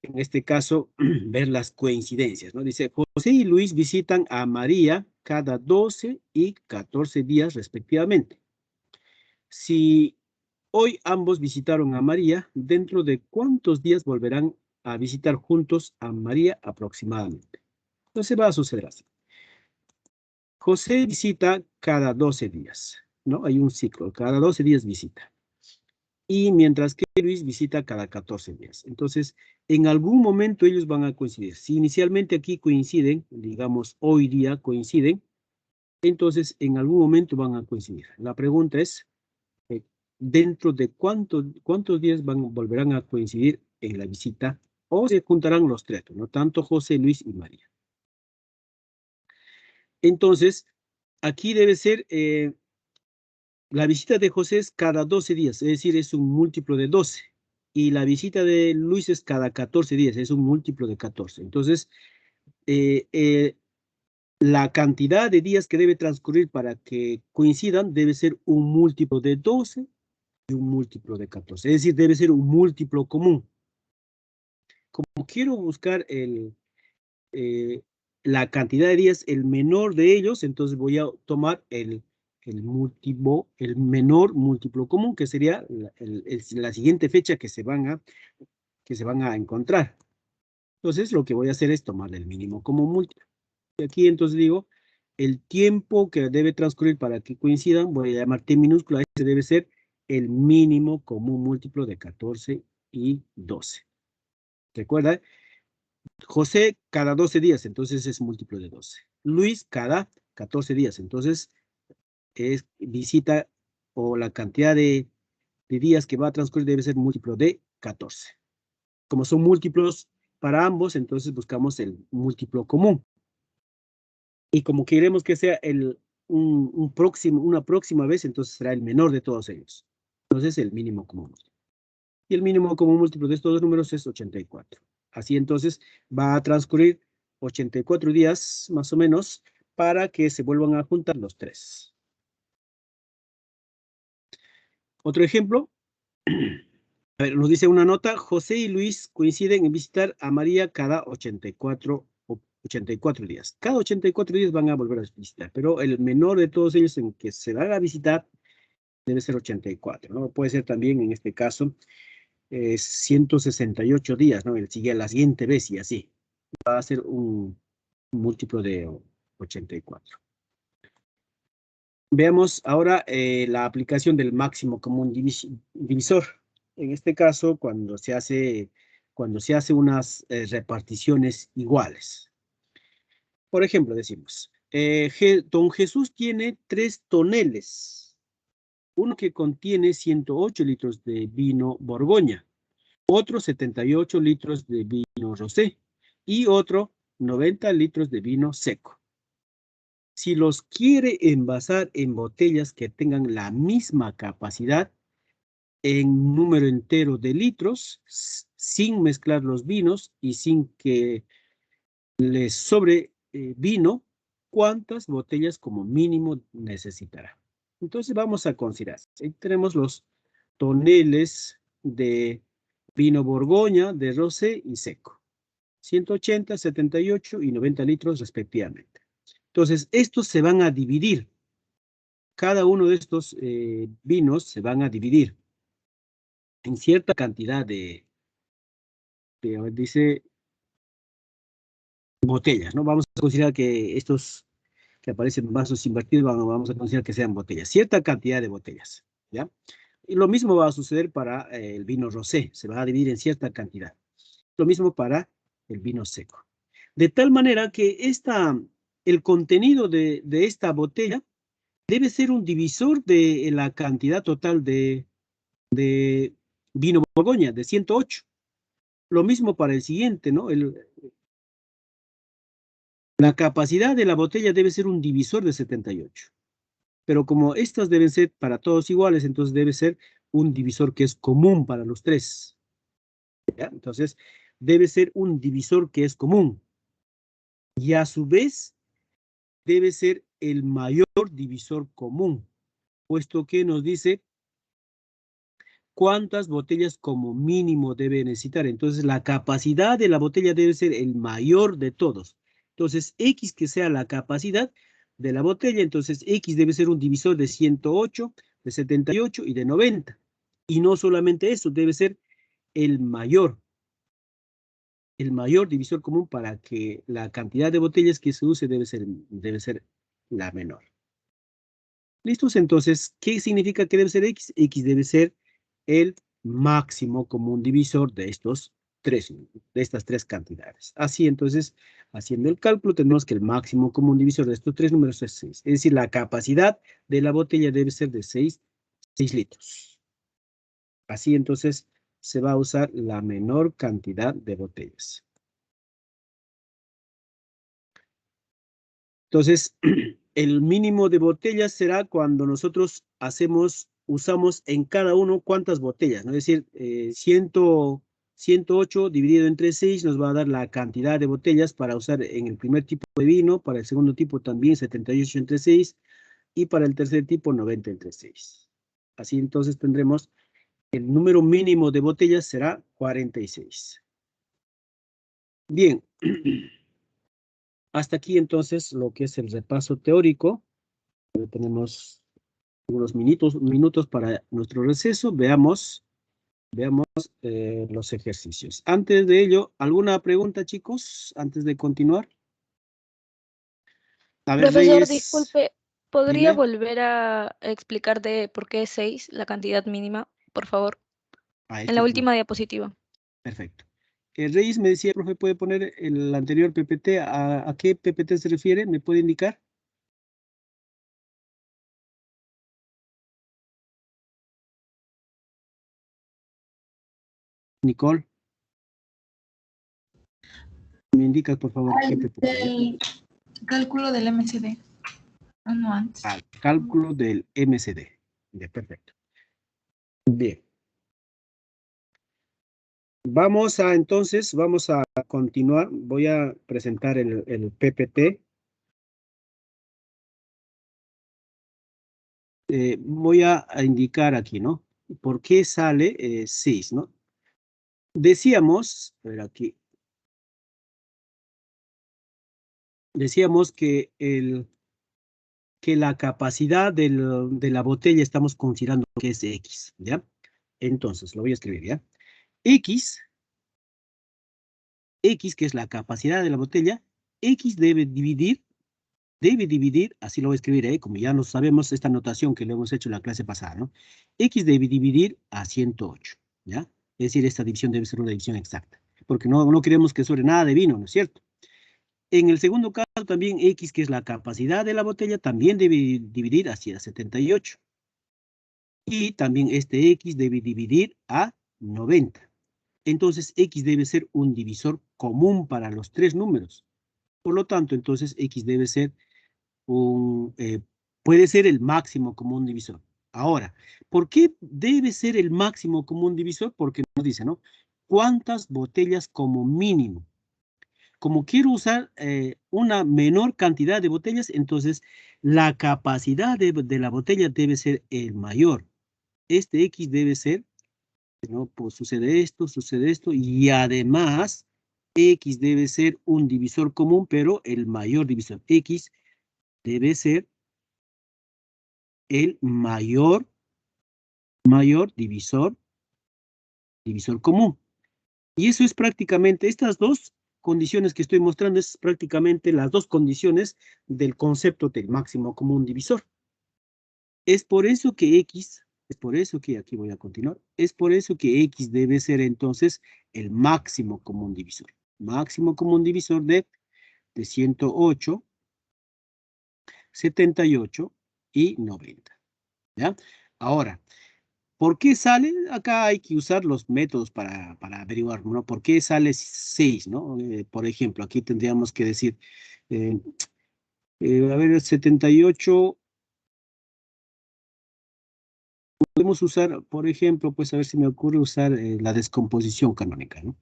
En este caso, ver las coincidencias, ¿no? Dice, José y Luis visitan a María cada 12 y 14 días respectivamente. Si hoy ambos visitaron a María, ¿dentro de cuántos días volverán a visitar juntos a María aproximadamente? Entonces va a suceder así. José visita cada 12 días, ¿no? Hay un ciclo, cada 12 días visita. Y mientras que Luis visita cada 14 días. Entonces, en algún momento ellos van a coincidir. Si inicialmente aquí coinciden, digamos, hoy día coinciden, entonces en algún momento van a coincidir. La pregunta es, ¿dentro de cuántos días volverán a coincidir en la visita? O se juntarán los tres, ¿no? Tanto José, Luis y María. Entonces, aquí debe ser, la visita de José es cada 12 días, es decir, es un múltiplo de 12. Y la visita de Luis es cada 14 días, es un múltiplo de 14. Entonces, la cantidad de días que debe transcurrir para que coincidan debe ser un múltiplo de 12 y un múltiplo de 14. Es decir, debe ser un múltiplo común. Como quiero buscar la cantidad de días, el menor de ellos, entonces voy a tomar el menor múltiplo común, que sería la siguiente fecha que se van a encontrar. Entonces, lo que voy a hacer es tomar el mínimo común múltiplo. Y aquí entonces digo, el tiempo que debe transcurrir para que coincidan, voy a llamar T minúscula, este debe ser el mínimo común múltiplo de 14 y 12. ¿Recuerda? José cada 12 días, entonces es múltiplo de 12. Luis cada 14 días, entonces es visita o la cantidad de días que va a transcurrir debe ser múltiplo de 14. Como son múltiplos para ambos, entonces buscamos el múltiplo común. Y como queremos que sea una próxima vez, entonces será el menor de todos ellos. Entonces el mínimo común múltiplo. Y el mínimo común múltiplo de estos dos números es 84. Así entonces va a transcurrir 84 días más o menos para que se vuelvan a juntar los tres. Otro ejemplo. A ver, nos dice una nota, José y Luis coinciden en visitar a María cada 84 días. Cada 84 días van a volver a visitar, pero el menor de todos ellos en que se van a visitar debe ser 84, ¿no? Puede ser también en este caso 168 días, ¿no? La siguiente vez y así. Va a ser un múltiplo de 84. Veamos ahora la aplicación del máximo común divisor. En este caso, cuando se hace unas reparticiones iguales. Por ejemplo, decimos, don Jesús tiene 3 toneles. Uno que contiene 108 litros de vino Borgoña, otro 78 litros de vino rosé y otro 90 litros de vino seco. Si los quiere envasar en botellas que tengan la misma capacidad en número entero de litros, sin mezclar los vinos y sin que les sobre vino, ¿cuántas botellas como mínimo necesitará? Entonces vamos a considerar. Ahí tenemos los toneles de vino Borgoña, de rosé y seco. 180, 78 y 90 litros respectivamente. Entonces, estos se van a dividir. Cada uno de estos vinos se van a dividir en cierta cantidad de dice, botellas, ¿no? Vamos a considerar que estos que aparecen vasos invertidos, vamos a considerar que sean botellas. Cierta cantidad de botellas, ¿ya? Y lo mismo va a suceder para el vino rosé. Se va a dividir en cierta cantidad. Lo mismo para el vino seco. De tal manera que el contenido de esta botella debe ser un divisor de la cantidad total de vino Borgoña, de 108. Lo mismo para el siguiente, ¿no? La capacidad de la botella debe ser un divisor de 78. Pero como estas deben ser para todos iguales, entonces debe ser un divisor que es común para los tres. ¿Ya? Entonces, debe ser un divisor que es común. Y a su vez, debe ser el mayor divisor común, puesto que nos dice cuántas botellas como mínimo debe necesitar. Entonces, la capacidad de la botella debe ser el mayor de todos. Entonces, X que sea la capacidad de la botella, entonces X debe ser un divisor de 108, de 78 y de 90. Y no solamente eso, debe ser el mayor divisor común para que la cantidad de botellas que se use debe ser la menor. ¿Listos? Entonces, ¿qué significa que debe ser X? X debe ser el máximo común divisor de estas tres cantidades. Así, entonces, haciendo el cálculo, tenemos que el máximo común divisor de estos tres números es 6. Es decir, la capacidad de la botella debe ser de 6 litros. Así, entonces, se va a usar la menor cantidad de botellas. Entonces, el mínimo de botellas será cuando nosotros usamos en cada uno cuántas botellas, ¿no? Es decir, 108 dividido entre 6 nos va a dar la cantidad de botellas para usar en el primer tipo de vino, para el segundo tipo también 78 entre 6 y para el tercer tipo 90 entre 6. Así entonces tendremos el número mínimo de botellas será 46. Bien. Hasta aquí entonces lo que es el repaso teórico. Tenemos unos minutos para nuestro receso. Veamos los ejercicios. Antes de ello, ¿alguna pregunta, chicos? Antes de continuar. A ver, Profesor, Reyes, disculpe, ¿podría dime. volver a explicar de por qué es 6, la cantidad mínima, por favor? En la última diapositiva. Perfecto. Reyes me decía, profe, ¿puede poner el anterior PPT? ¿A qué PPT se refiere? ¿Me puede indicar? Nicole. Me indicas, por favor, qué PPT. El cálculo del MCD. Uno antes. Al cálculo del MCD. Ya, perfecto. Bien. Vamos a continuar. Voy a presentar el PPT. Voy a indicar aquí, ¿no? ¿Por qué sale 6, ¿no? Decíamos, a ver aquí. Decíamos que la capacidad de la botella estamos considerando que es X, ¿ya? Entonces, lo voy a escribir, ¿ya? X, que es la capacidad de la botella, X debe dividir, así lo voy a escribir, como ya no sabemos esta notación que lo hemos hecho en la clase pasada, ¿no? X debe dividir a 108, ¿ya? Es decir, esta división debe ser una división exacta, porque no queremos que sobre nada de vino, ¿no es cierto? En el segundo caso, también X, que es la capacidad de la botella, también debe dividir hacia 78. Y también este X debe dividir a 90. Entonces, X debe ser un divisor común para los tres números. Por lo tanto, entonces, X debe ser puede ser el máximo común divisor. Ahora, ¿por qué debe ser el máximo común divisor? Porque nos dice, ¿no? ¿Cuántas botellas como mínimo? Como quiero usar una menor cantidad de botellas, entonces la capacidad de la botella debe ser el mayor. Este X debe ser, ¿no? Pues sucede esto, y además X debe ser un divisor común, pero el mayor divisor. X debe ser el mayor divisor común. Y eso es prácticamente, estas dos condiciones que estoy mostrando, es prácticamente las dos condiciones del concepto del máximo común divisor. Es por eso que X, aquí voy a continuar, es por eso que X debe ser entonces el máximo común divisor. Máximo común divisor de 108, 78 y 90. ¿Ya? Ahora, ¿por qué sale? Acá hay que usar los métodos para averiguar, ¿no? ¿Por qué sale 6, ¿no? Por ejemplo, aquí tendríamos que decir, a ver, 78, podemos usar, por ejemplo, pues a ver si me ocurre usar la descomposición canónica, ¿no?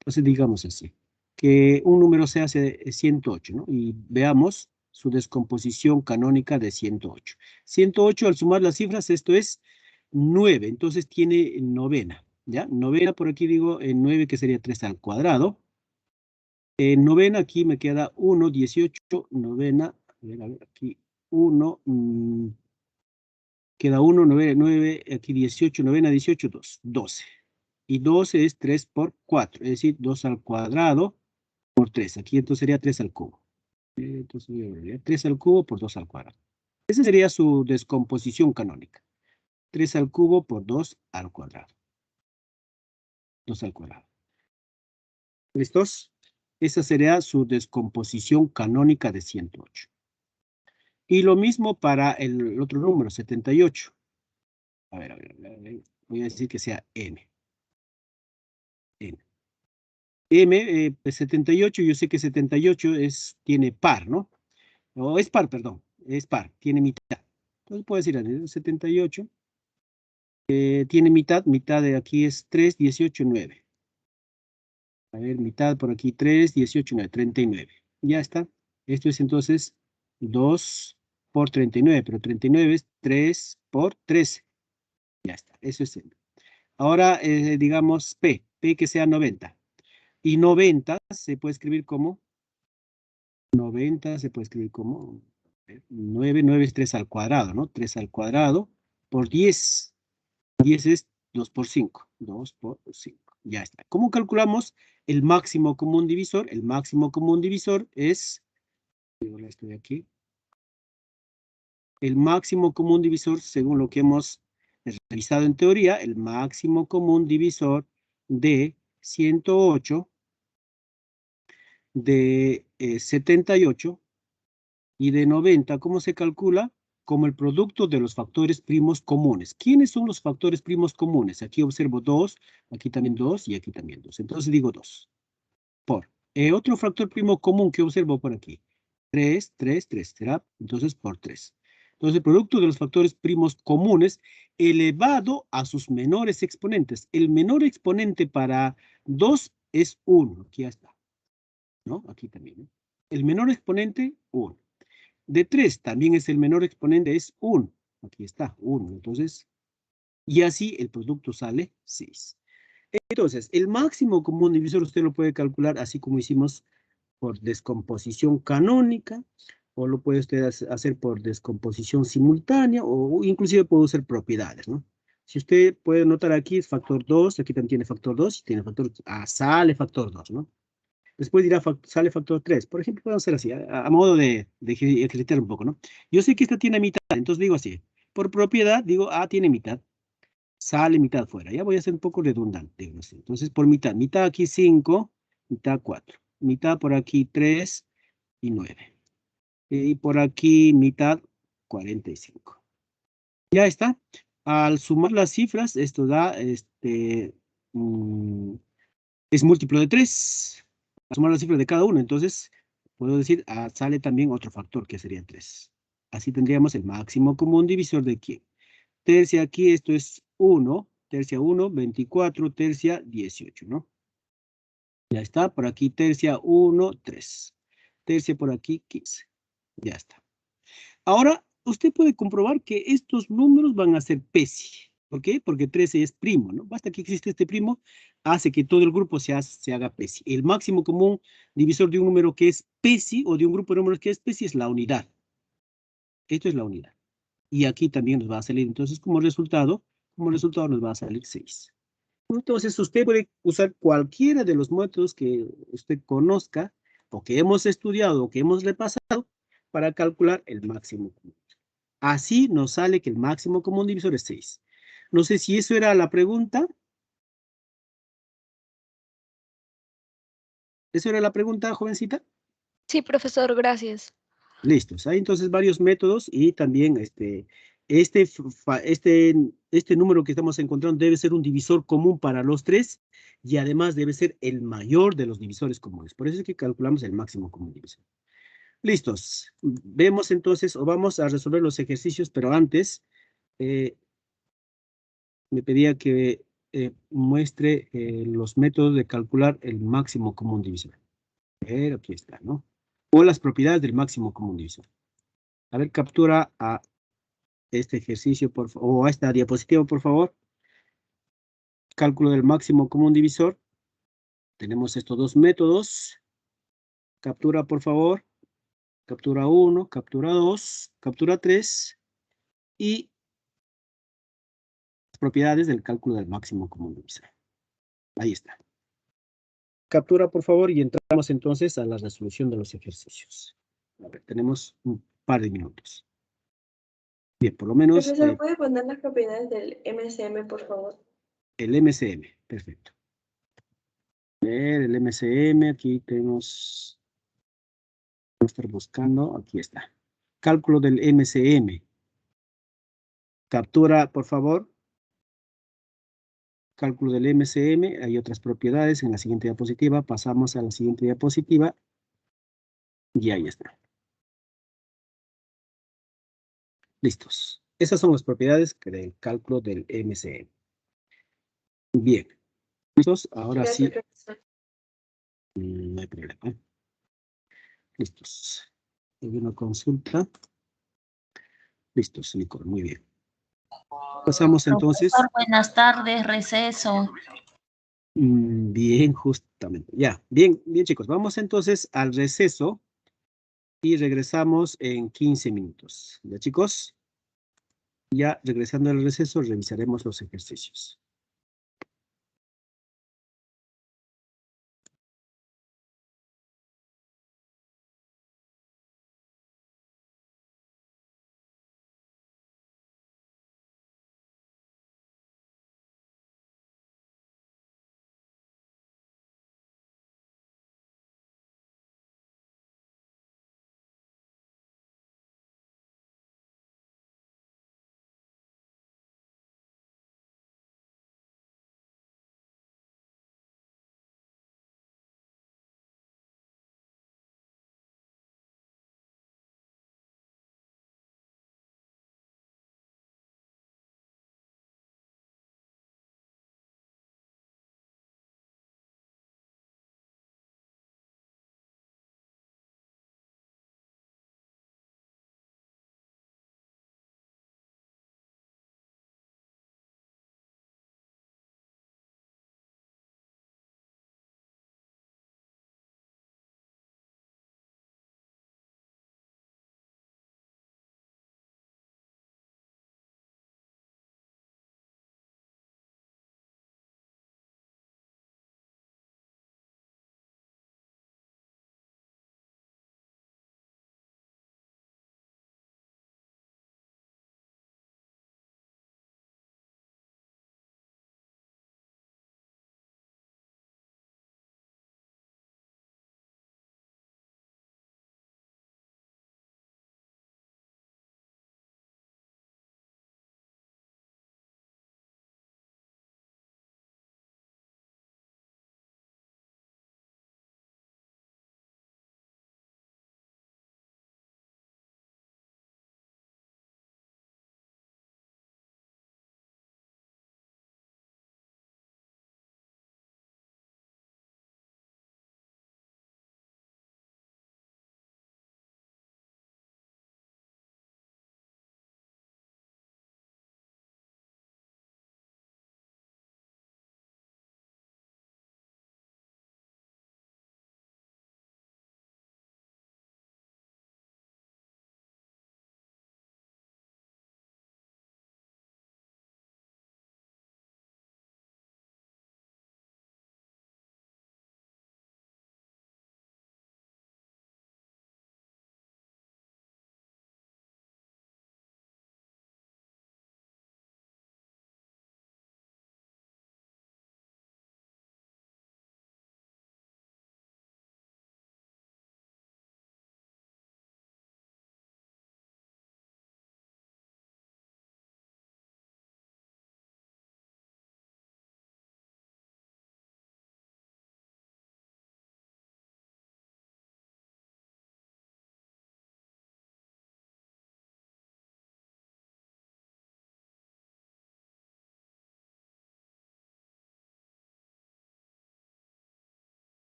Entonces, digamos así, que un número se hace 108, ¿no? Y veamos su descomposición canónica de 108. 108, al sumar las cifras, esto es 9, entonces tiene novena, ¿ya? Novena, por aquí digo, 9, que sería 3 al cuadrado. Novena, aquí me queda 1, 18, novena, a ver, aquí 1, queda 1, 9, aquí 18, novena, 18, 2, 12. Y 12 es 3 por 4, es decir, 2 al cuadrado por 3. Aquí entonces sería 3 al cubo. Entonces, 3 al cubo por 2 al cuadrado. Esa sería su descomposición canónica. 3 al cubo por 2 al cuadrado. 2 al cuadrado. ¿Listos? Esa sería su descomposición canónica de 108. Y lo mismo para el otro número, 78. A ver. Voy a decir que sea n. M, 78, yo sé que 78 tiene par, ¿no? O es par, perdón. Es par, tiene mitad. Entonces puedo decir, 78 tiene mitad de aquí es 3, 18, 9. A ver, mitad por aquí, 3, 18, 9, 39. Ya está. Esto es entonces 2 por 39, pero 39 es 3 por 13. Ya está, eso es N. Ahora, digamos P que sea 90. Y 90 se puede escribir como 9 es 3 al cuadrado, ¿no? 3 al cuadrado por 10. 10 es 2 por 5. 2 por 5. Ya está. ¿Cómo calculamos el máximo común divisor? El máximo común divisor es... Estoy aquí. El máximo común divisor, según lo que hemos revisado en teoría, el máximo común divisor de 108, de 78 y de 90, ¿cómo se calcula? Como el producto de los factores primos comunes. ¿Quiénes son los factores primos comunes? Aquí observo 2, aquí también 2 y aquí también 2. Entonces digo 2. Por. Otro factor primo común que observo por aquí. 3, 3, 3. ¿Será? Entonces por 3. Entonces el producto de los factores primos comunes elevado a sus menores exponentes. El menor exponente para 2 es 1. Aquí ya está. ¿No? Aquí también. ¿No? El menor exponente, 1. De 3 también es el menor exponente, es 1. Aquí está, 1. Entonces, y así el producto sale 6. Entonces, el máximo común divisor usted lo puede calcular así como hicimos por descomposición canónica, o lo puede usted hacer por descomposición simultánea, o inclusive puede usar propiedades, ¿no? Si usted puede notar aquí es factor 2, aquí también tiene factor 2, y tiene factor, sale factor 2, ¿no? Después dirá, sale factor 3. Por ejemplo, podemos hacer así, a modo de ejercitar un poco, ¿no? Yo sé que esta tiene mitad, entonces digo así. Por propiedad, digo, tiene mitad. Sale mitad fuera. Ya voy a ser un poco redundante, digo así. Entonces, por mitad. Mitad aquí 5, mitad 4. Mitad por aquí 3 y 9. Y por aquí mitad 45. Ya está. Al sumar las cifras, esto da, es múltiplo de 3. A sumar las cifras de cada uno, entonces puedo decir, sale también otro factor que sería 3. Así tendríamos el máximo común divisor de ¿quién? Tercia aquí, esto es 1, tercia 1, 24, tercia 18, ¿no? Ya está, por aquí tercia 1, 3. Tercia por aquí 15. Ya está. Ahora, usted puede comprobar que estos números van a ser PESI. ¿Por qué? Porque 13 es primo, ¿no? Basta que existe este primo, hace que todo el grupo se haga PESI. El máximo común divisor de un número que es PESI, o de un grupo de números que es PESI, es la unidad. Esto es la unidad. Y aquí también nos va a salir, entonces, como resultado nos va a salir 6. Entonces, usted puede usar cualquiera de los métodos que usted conozca, o que hemos estudiado, o que hemos repasado, para calcular el máximo común. Así nos sale que el máximo común divisor es 6. No sé si eso era la pregunta. ¿Eso era la pregunta, jovencita? Sí, profesor, gracias. Listos. Hay entonces varios métodos y también este número que estamos encontrando debe ser un divisor común para los tres y además debe ser el mayor de los divisores comunes. Por eso es que calculamos el máximo común divisor. Listos. Vemos entonces, o vamos a resolver los ejercicios, pero antes me pedía que muestre los métodos de calcular el máximo común divisor. Pero aquí está, ¿no? O las propiedades del máximo común divisor. A ver, captura a este ejercicio, o a esta diapositiva, por favor. Cálculo del máximo común divisor. Tenemos estos dos métodos. Captura, por favor. Captura 1, captura 2, captura 3. Y las propiedades del cálculo del máximo común divisor. Ahí está. Captura, por favor, y entramos entonces a la resolución de los ejercicios. A ver, tenemos un par de minutos. Bien, por lo menos... Profesor, ¿puede poner las propiedades del MCM, por favor? El MCM, perfecto. A ver, el MCM, aquí tenemos... Vamos a estar buscando, aquí está. Cálculo del MCM. Captura, por favor. Cálculo del MCM. Hay otras propiedades en la siguiente diapositiva. Pasamos a la siguiente diapositiva. Y ahí está. Listos. Esas son las propiedades del cálculo del MCM. Bien. ¿Listos? Ahora Gracias, sí. profesor. No hay problema. Listos. Hay una consulta. Listos, Nicole. Muy bien. Pasamos entonces. Profesor, buenas tardes, receso. Bien, justamente. Ya, bien, bien, chicos. Vamos entonces al receso y regresamos en 15 minutos. ¿Ya, chicos? Ya regresando al receso, revisaremos los ejercicios.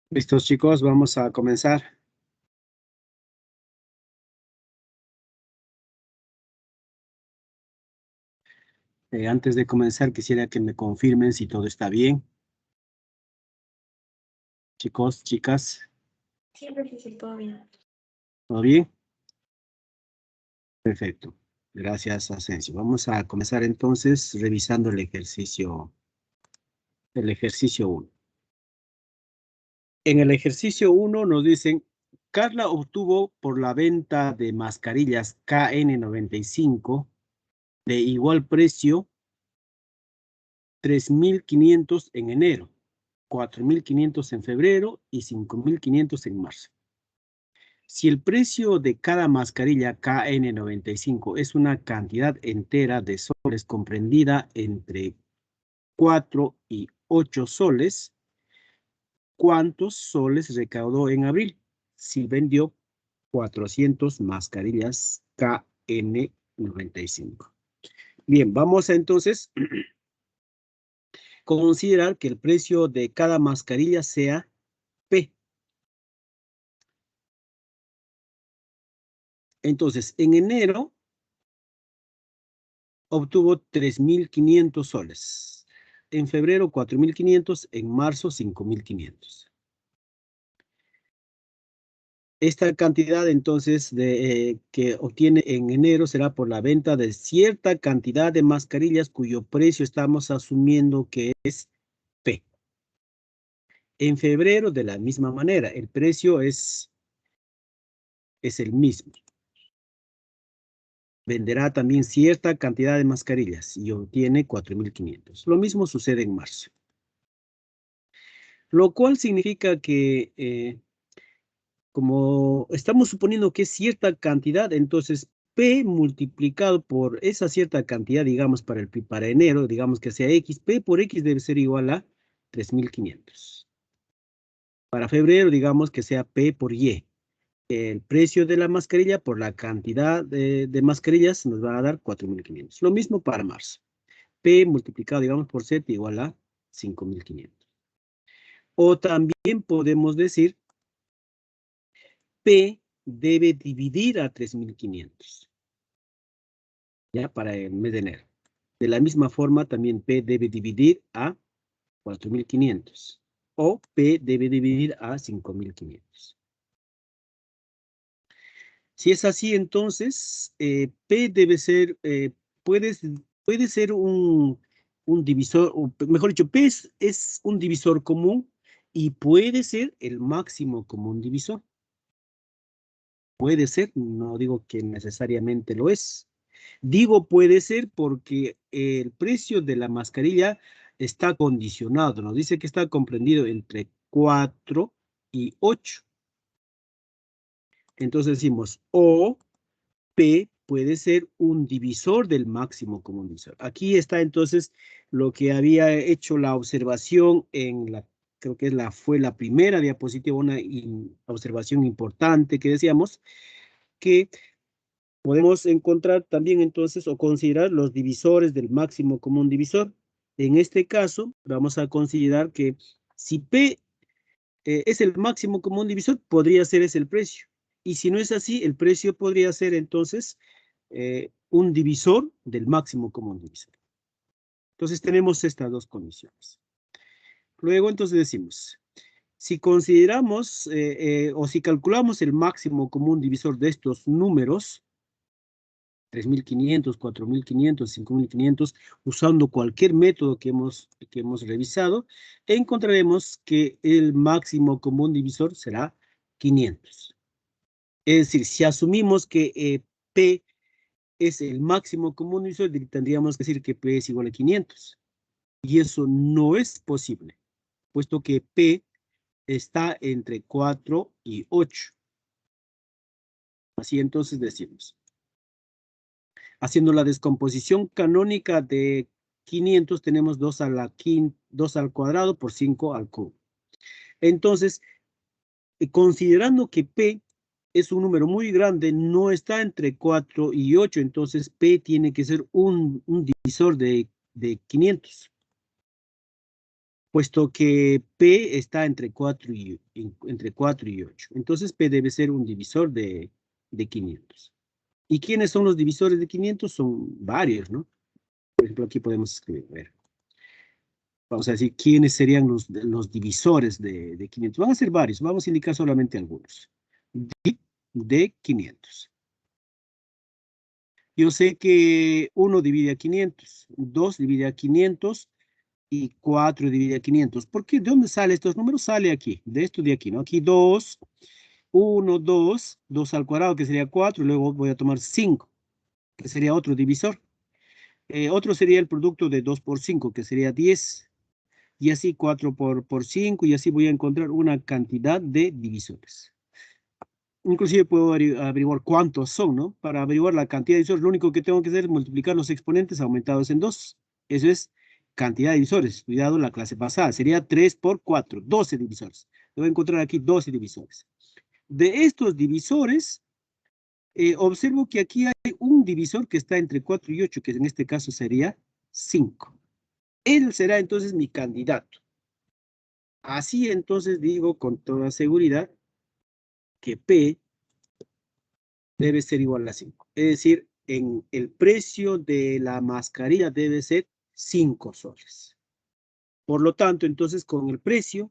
¿Listos, chicos? Vamos a comenzar. Antes de comenzar, quisiera que me confirmen si todo está bien. Chicos, chicas. Sí, profesor, todo bien. ¿Todo bien? Perfecto. Gracias, Asensio. Vamos a comenzar entonces revisando el ejercicio 1. En el ejercicio 1 nos dicen, Carla obtuvo por la venta de mascarillas KN95 de igual precio 3.500 en enero, 4.500 en febrero y 5.500 en marzo. Si el precio de cada mascarilla KN95 es una cantidad entera de soles comprendida entre 4 y 8 soles, ¿cuántos soles recaudó en abril? Si vendió 400 mascarillas KN95. Bien, vamos a entonces considerar que el precio de cada mascarilla sea P. Entonces, en enero obtuvo 3.500 soles. En febrero, 4.500. En marzo, 5.500. Esta cantidad, entonces, que obtiene en enero será por la venta de cierta cantidad de mascarillas cuyo precio estamos asumiendo que es P. En febrero, de la misma manera, el precio es el mismo. Venderá también cierta cantidad de mascarillas y obtiene 4.500. Lo mismo sucede en marzo. Lo cual significa que, como estamos suponiendo que es cierta cantidad, entonces P multiplicado por esa cierta cantidad, digamos, para enero, digamos que sea X, P por X debe ser igual a 3.500. Para febrero, digamos que sea P por Y. El precio de la mascarilla por la cantidad de mascarillas nos va a dar 4.500. Lo mismo para marzo. P multiplicado, digamos, por Z igual a 5.500. O también podemos decir P debe dividir a 3.500. Ya, para el mes de enero. De la misma forma, también P debe dividir a 4.500. O P debe dividir a 5.500. Si es así, entonces, P debe ser, puede ser un divisor, o mejor dicho, P es un divisor común y puede ser el máximo común divisor. Puede ser, no digo que necesariamente lo es. Digo puede ser porque el precio de la mascarilla está condicionado. Nos dice que está comprendido entre 4 y 8. Entonces decimos o P puede ser un divisor del máximo común divisor. Aquí está entonces lo que había hecho la observación en la, creo que fue la primera diapositiva, una observación importante que decíamos que podemos encontrar también entonces o considerar los divisores del máximo común divisor. En este caso vamos a considerar que si P es el máximo común divisor, podría ser ese el precio. Y si no es así, el precio podría ser entonces un divisor del máximo común divisor. Entonces tenemos estas dos condiciones. Luego entonces decimos, si consideramos o si calculamos el máximo común divisor de estos números, 3.500, 4.500, 5.500, usando cualquier método que hemos revisado, encontraremos que el máximo común divisor será 500. Es decir, si asumimos que P es el máximo común divisor, tendríamos que decir que P es igual a 500. Y eso no es posible, puesto que P está entre 4 y 8. Así entonces decimos. Haciendo la descomposición canónica de 500, tenemos 2 al cuadrado por 5 al cubo. Entonces, considerando que P es un número muy grande, no está entre 4 y 8, entonces P tiene que ser un divisor de 500. puesto que P está entre 4 y 8. Entonces P debe ser un divisor de 500. ¿Y quiénes son los divisores de 500? Son varios, ¿no? Por ejemplo, aquí podemos escribir, a ver. Vamos a decir quiénes serían los divisores de 500. Van a ser varios, vamos a indicar solamente algunos. De 500. Yo sé que 1 divide a 500, 2 divide a 500 y 4 divide a 500. ¿Por qué? ¿De dónde salen estos números? Sale aquí, de esto de aquí, ¿no? Aquí 2, 1, 2, 2 al cuadrado, que sería 4, y luego voy a tomar 5, que sería otro divisor. Otro sería el producto de 2 por 5, que sería 10. Y así 4 por 5, y así voy a encontrar una cantidad de divisores. Inclusive puedo averiguar cuántos son, ¿no? Para averiguar la cantidad de divisores, lo único que tengo que hacer es multiplicar los exponentes aumentados en 2. Eso es cantidad de divisores. Cuidado, la clase pasada sería 3 por 4, 12 divisores. Voy a encontrar aquí 12 divisores. De estos divisores, observo que aquí hay un divisor que está entre 4 y 8, que en este caso sería 5. Él será entonces mi candidato. Así entonces digo con toda seguridad que P debe ser igual a 5. Es decir, en el precio de la mascarilla debe ser 5 soles. Por lo tanto, entonces con el precio,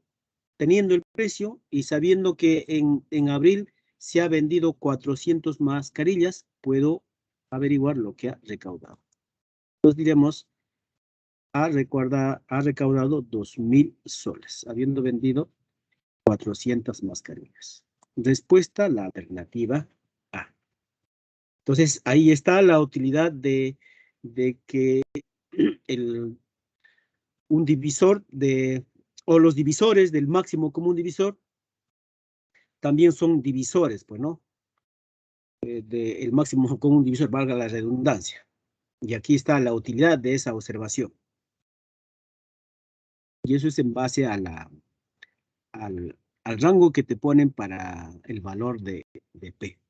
teniendo el precio y sabiendo que en abril se ha vendido 400 mascarillas, puedo averiguar lo que ha recaudado. Entonces diremos, ha recaudado 2.000 soles, habiendo vendido 400 mascarillas. Respuesta, la alternativa A. Entonces, ahí está la utilidad de que un divisor o los divisores del máximo común divisor también son divisores, pues, ¿no? El máximo común divisor, valga la redundancia. Y aquí está la utilidad de esa observación. Y eso es en base a al rango que te ponen para el valor de P.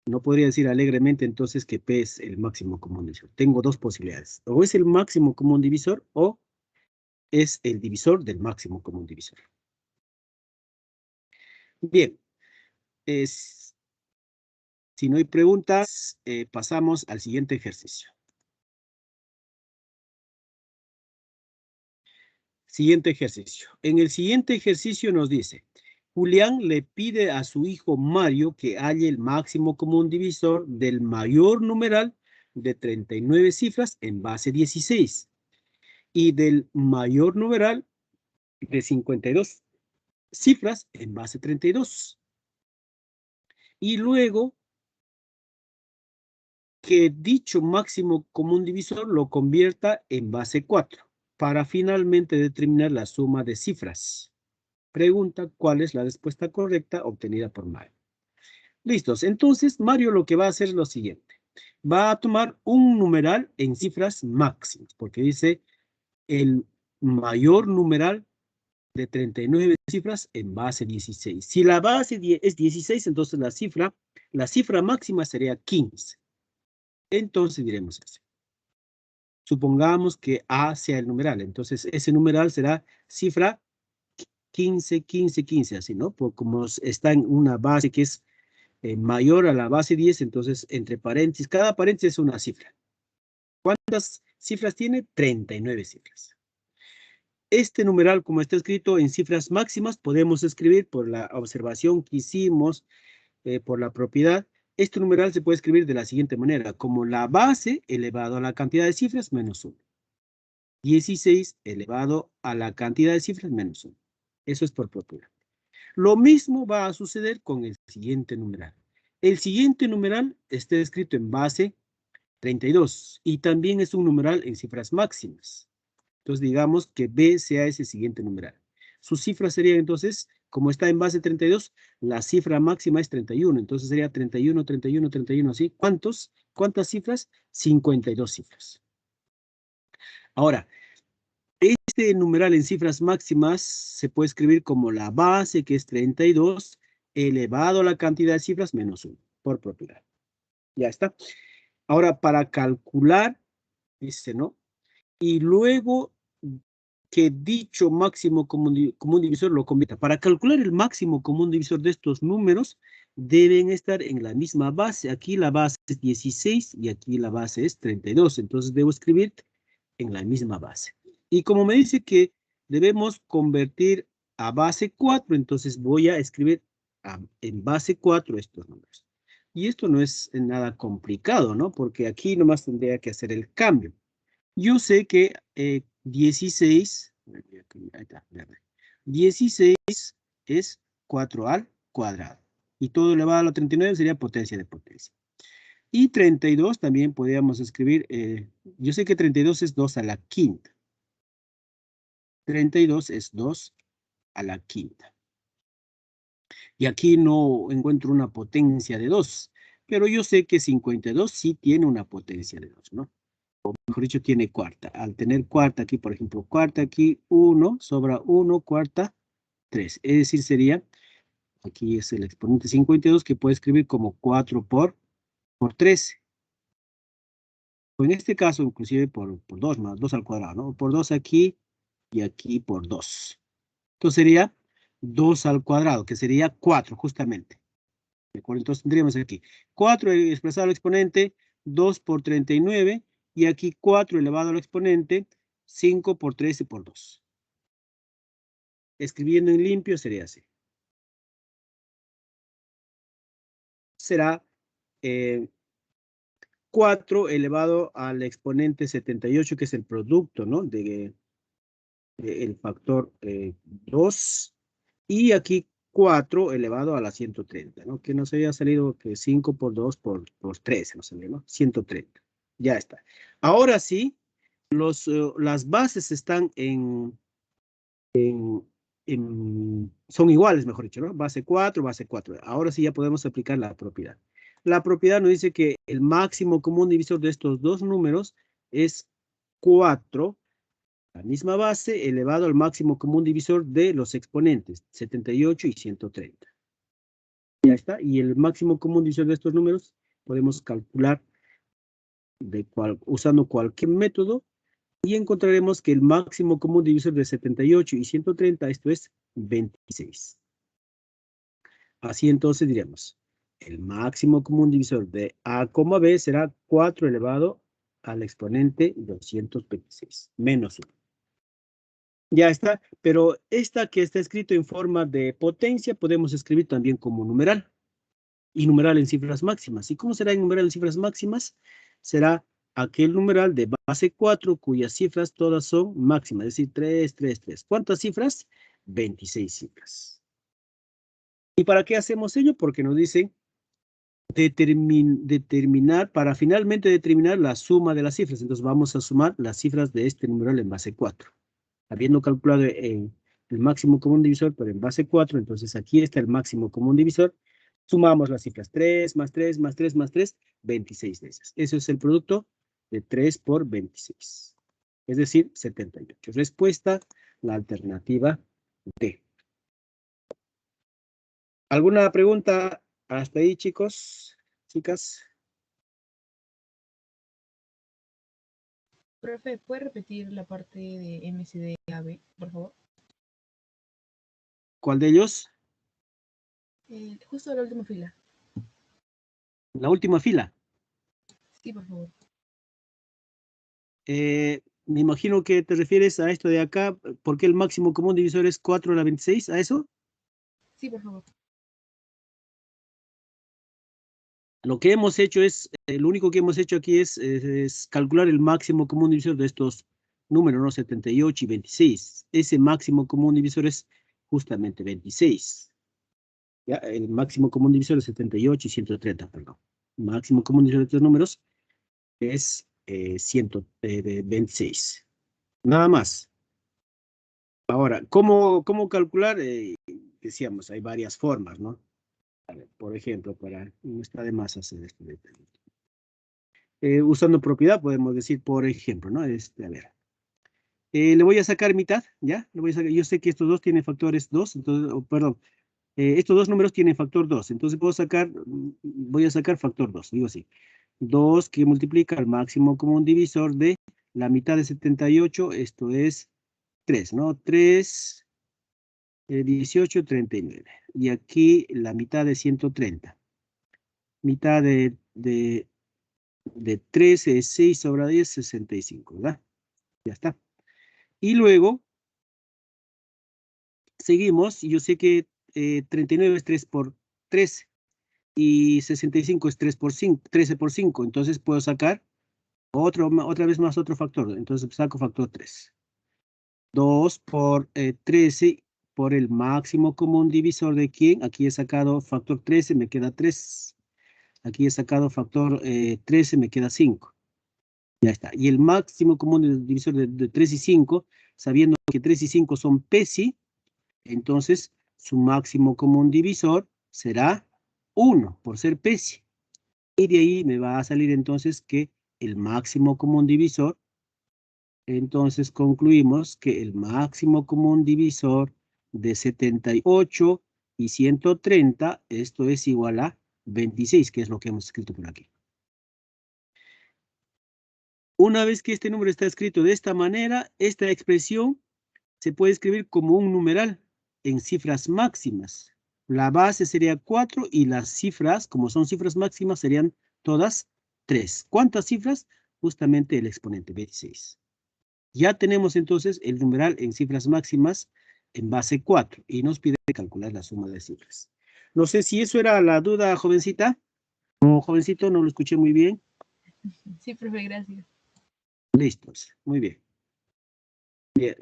No podría decir alegremente entonces que P es el máximo común divisor. Tengo dos posibilidades. O es el máximo común divisor o es el divisor del máximo común divisor. Bien. Si no hay preguntas, pasamos al siguiente ejercicio. Siguiente ejercicio. En el siguiente ejercicio nos dice, Julián le pide a su hijo Mario que halle el máximo común divisor del mayor numeral de 39 cifras en base 16 y del mayor numeral de 52 cifras en base 32. Y luego que dicho máximo común divisor lo convierta en base 4 para finalmente determinar la suma de cifras. Pregunta cuál es la respuesta correcta obtenida por Mario. Listos. Entonces, Mario lo que va a hacer es lo siguiente. Va a tomar un numeral en cifras máximas, porque dice el mayor numeral de 39 cifras en base 16. Si la base es 16, entonces la cifra máxima sería 15. Entonces diremos así. Supongamos que A sea el numeral. Entonces ese numeral será cifra 15, 15, 15, así, ¿no? Porque como está en una base que es mayor a la base 10, entonces entre paréntesis, cada paréntesis es una cifra. ¿Cuántas cifras tiene? 39 cifras. Este numeral, como está escrito en cifras máximas, podemos escribir por la observación que hicimos, por la propiedad. Este numeral se puede escribir de la siguiente manera, como la base elevado a la cantidad de cifras menos 1. 16 elevado a la cantidad de cifras menos 1. Eso es por propiedad. Lo mismo va a suceder con el siguiente numeral. El siguiente numeral está escrito en base 32 y también es un numeral en cifras máximas. Entonces digamos que B sea ese siguiente numeral. Su cifra sería entonces, como está en base 32, la cifra máxima es 31. Entonces sería 31, 31, 31, así. ¿Cuántas cifras? 52 cifras. Ahora, este numeral en cifras máximas se puede escribir como la base, que es 32, elevado a la cantidad de cifras menos 1, por propiedad. Ya está. Ahora, para calcular, dice, ¿no? Y luego que dicho máximo común divisor lo convierta. Para calcular el máximo común divisor de estos números, deben estar en la misma base. Aquí la base es 16 y aquí la base es 32. Entonces debo escribir en la misma base. Y como me dice que debemos convertir a base 4, entonces voy a escribir en base 4 estos números. Y esto no es nada complicado, ¿no? Porque aquí nomás tendría que hacer el cambio. Yo sé que 16, 16 es 4 al cuadrado. Y todo elevado a la 39 sería potencia de potencia. Y 32 también podríamos escribir, yo sé que 32 es 2 a la quinta. 32 es 2 a la quinta. Y aquí no encuentro una potencia de 2, pero yo sé que 52 sí tiene una potencia de 2, ¿no? O mejor dicho, tiene cuarta. Al tener cuarta aquí, por ejemplo, cuarta aquí, 1, sobra 1, cuarta, 3. Es decir, sería, aquí es el exponente 52 que puede escribir como 4 por 13. O en este caso, inclusive por 2 más 2 al cuadrado, ¿no? Por 2 aquí y aquí por 2. Entonces sería 2 al cuadrado, que sería 4 justamente. ¿De acuerdo? Entonces tendríamos aquí 4 expresado al exponente, 2 por 39, y aquí 4 elevado al exponente, 5 por 13 por 2. Escribiendo en limpio sería así. Será 4 elevado al exponente 78, que es el producto, ¿no? El factor 2. Y aquí 4 elevado a la 130, ¿no? Que nos había salido que 5 por 2 por 13, nos salió, ¿no? 130. Ya está. Ahora sí, las bases están son iguales, mejor dicho, ¿no? Base 4, base 4. Ahora sí ya podemos aplicar la propiedad. La propiedad nos dice que el máximo común divisor de estos dos números es 4, la misma base, elevado al máximo común divisor de los exponentes, 78 y 130. Ya está. Y el máximo común divisor de estos números podemos calcular usando cualquier método y encontraremos que el máximo común divisor de 78 y 130, esto es 26. Así entonces diremos, el máximo común divisor de A, B será 4 elevado al exponente 226, menos 1. Ya está, pero esta que está escrito en forma de potencia podemos escribir también como numeral. Y numeral en cifras máximas. ¿Y cómo será el numeral en cifras máximas? Será aquel numeral de base 4 cuyas cifras todas son máximas, es decir, 3, 3, 3. ¿Cuántas cifras? 26 cifras. ¿Y para qué hacemos ello? Porque nos dicen determinar, para finalmente determinar la suma de las cifras. Entonces vamos a sumar las cifras de este numeral en base 4. Habiendo calculado el máximo común divisor, pero en base 4, entonces aquí está el máximo común divisor. Sumamos las cifras 3 más 3 más 3 más 3, 26 veces. Eso es el producto de 3 por 26. Es decir, 78. Respuesta, la alternativa D. ¿Alguna pregunta hasta ahí, chicos? Chicas. Profe, ¿puede repetir la parte de MCD AB, por favor? ¿Cuál de ellos? Justo la última fila. La última fila. Sí, por favor. Me imagino que te refieres a esto de acá, porque el máximo común divisor es 4 a la 26, ¿a eso? Sí, por favor. Lo que hemos hecho es, lo único que hemos hecho aquí es calcular el máximo común divisor de estos números, ¿no? 78 y 26. Ese máximo común divisor es justamente 26. ¿Ya? El máximo común divisor es 78 y 130, perdón. El máximo común divisor de estos números es 126. Nada más. Ahora, ¿cómo calcular? Decíamos, hay varias formas, ¿no? A ver, por ejemplo, no está de más hacer esto. Usando propiedad, podemos decir, por ejemplo, ¿no? A ver. Le voy a sacar mitad, ¿ya? Le voy a sacar, yo sé que estos dos tienen factores 2, entonces, perdón, estos dos números tienen factor 2, entonces voy a sacar factor 2, digo así. 2 que multiplica el máximo común divisor de la mitad de 78, esto es 3, ¿no? 3, 18, 39. Y aquí la mitad de 130. Mitad de 13 es 6 sobre 10, 65, ¿verdad? Ya está. Y luego, seguimos. Yo sé que 39 es 3 por 13. Y 65 es 3 por 5, 13 por 5. Entonces puedo sacar otra vez más otro factor. Entonces saco factor 3. 2 por 13 por el máximo común divisor de quién. Aquí he sacado factor 13, me queda 3. Aquí he sacado factor 13, me queda 5. Ya está. Y el máximo común divisor de 3 y 5, sabiendo que 3 y 5 son PESI, entonces su máximo común divisor será 1 por ser PESI. Y de ahí me va a salir entonces que el máximo común divisor, entonces concluimos que el máximo común divisor de 78 y 130, esto es igual a 26, que es lo que hemos escrito por aquí. Una vez que este número está escrito de esta manera, esta expresión se puede escribir como un numeral en cifras máximas. La base sería 4 y las cifras, como son cifras máximas, serían todas 3. ¿Cuántas cifras? Justamente el exponente 26. Ya tenemos entonces el numeral en cifras máximas en base 4 y nos pide calcular la suma de cifras. No sé si eso era la duda, jovencita. No, jovencito, no lo escuché muy bien. Sí, profe, gracias. Listos, muy bien. Bien,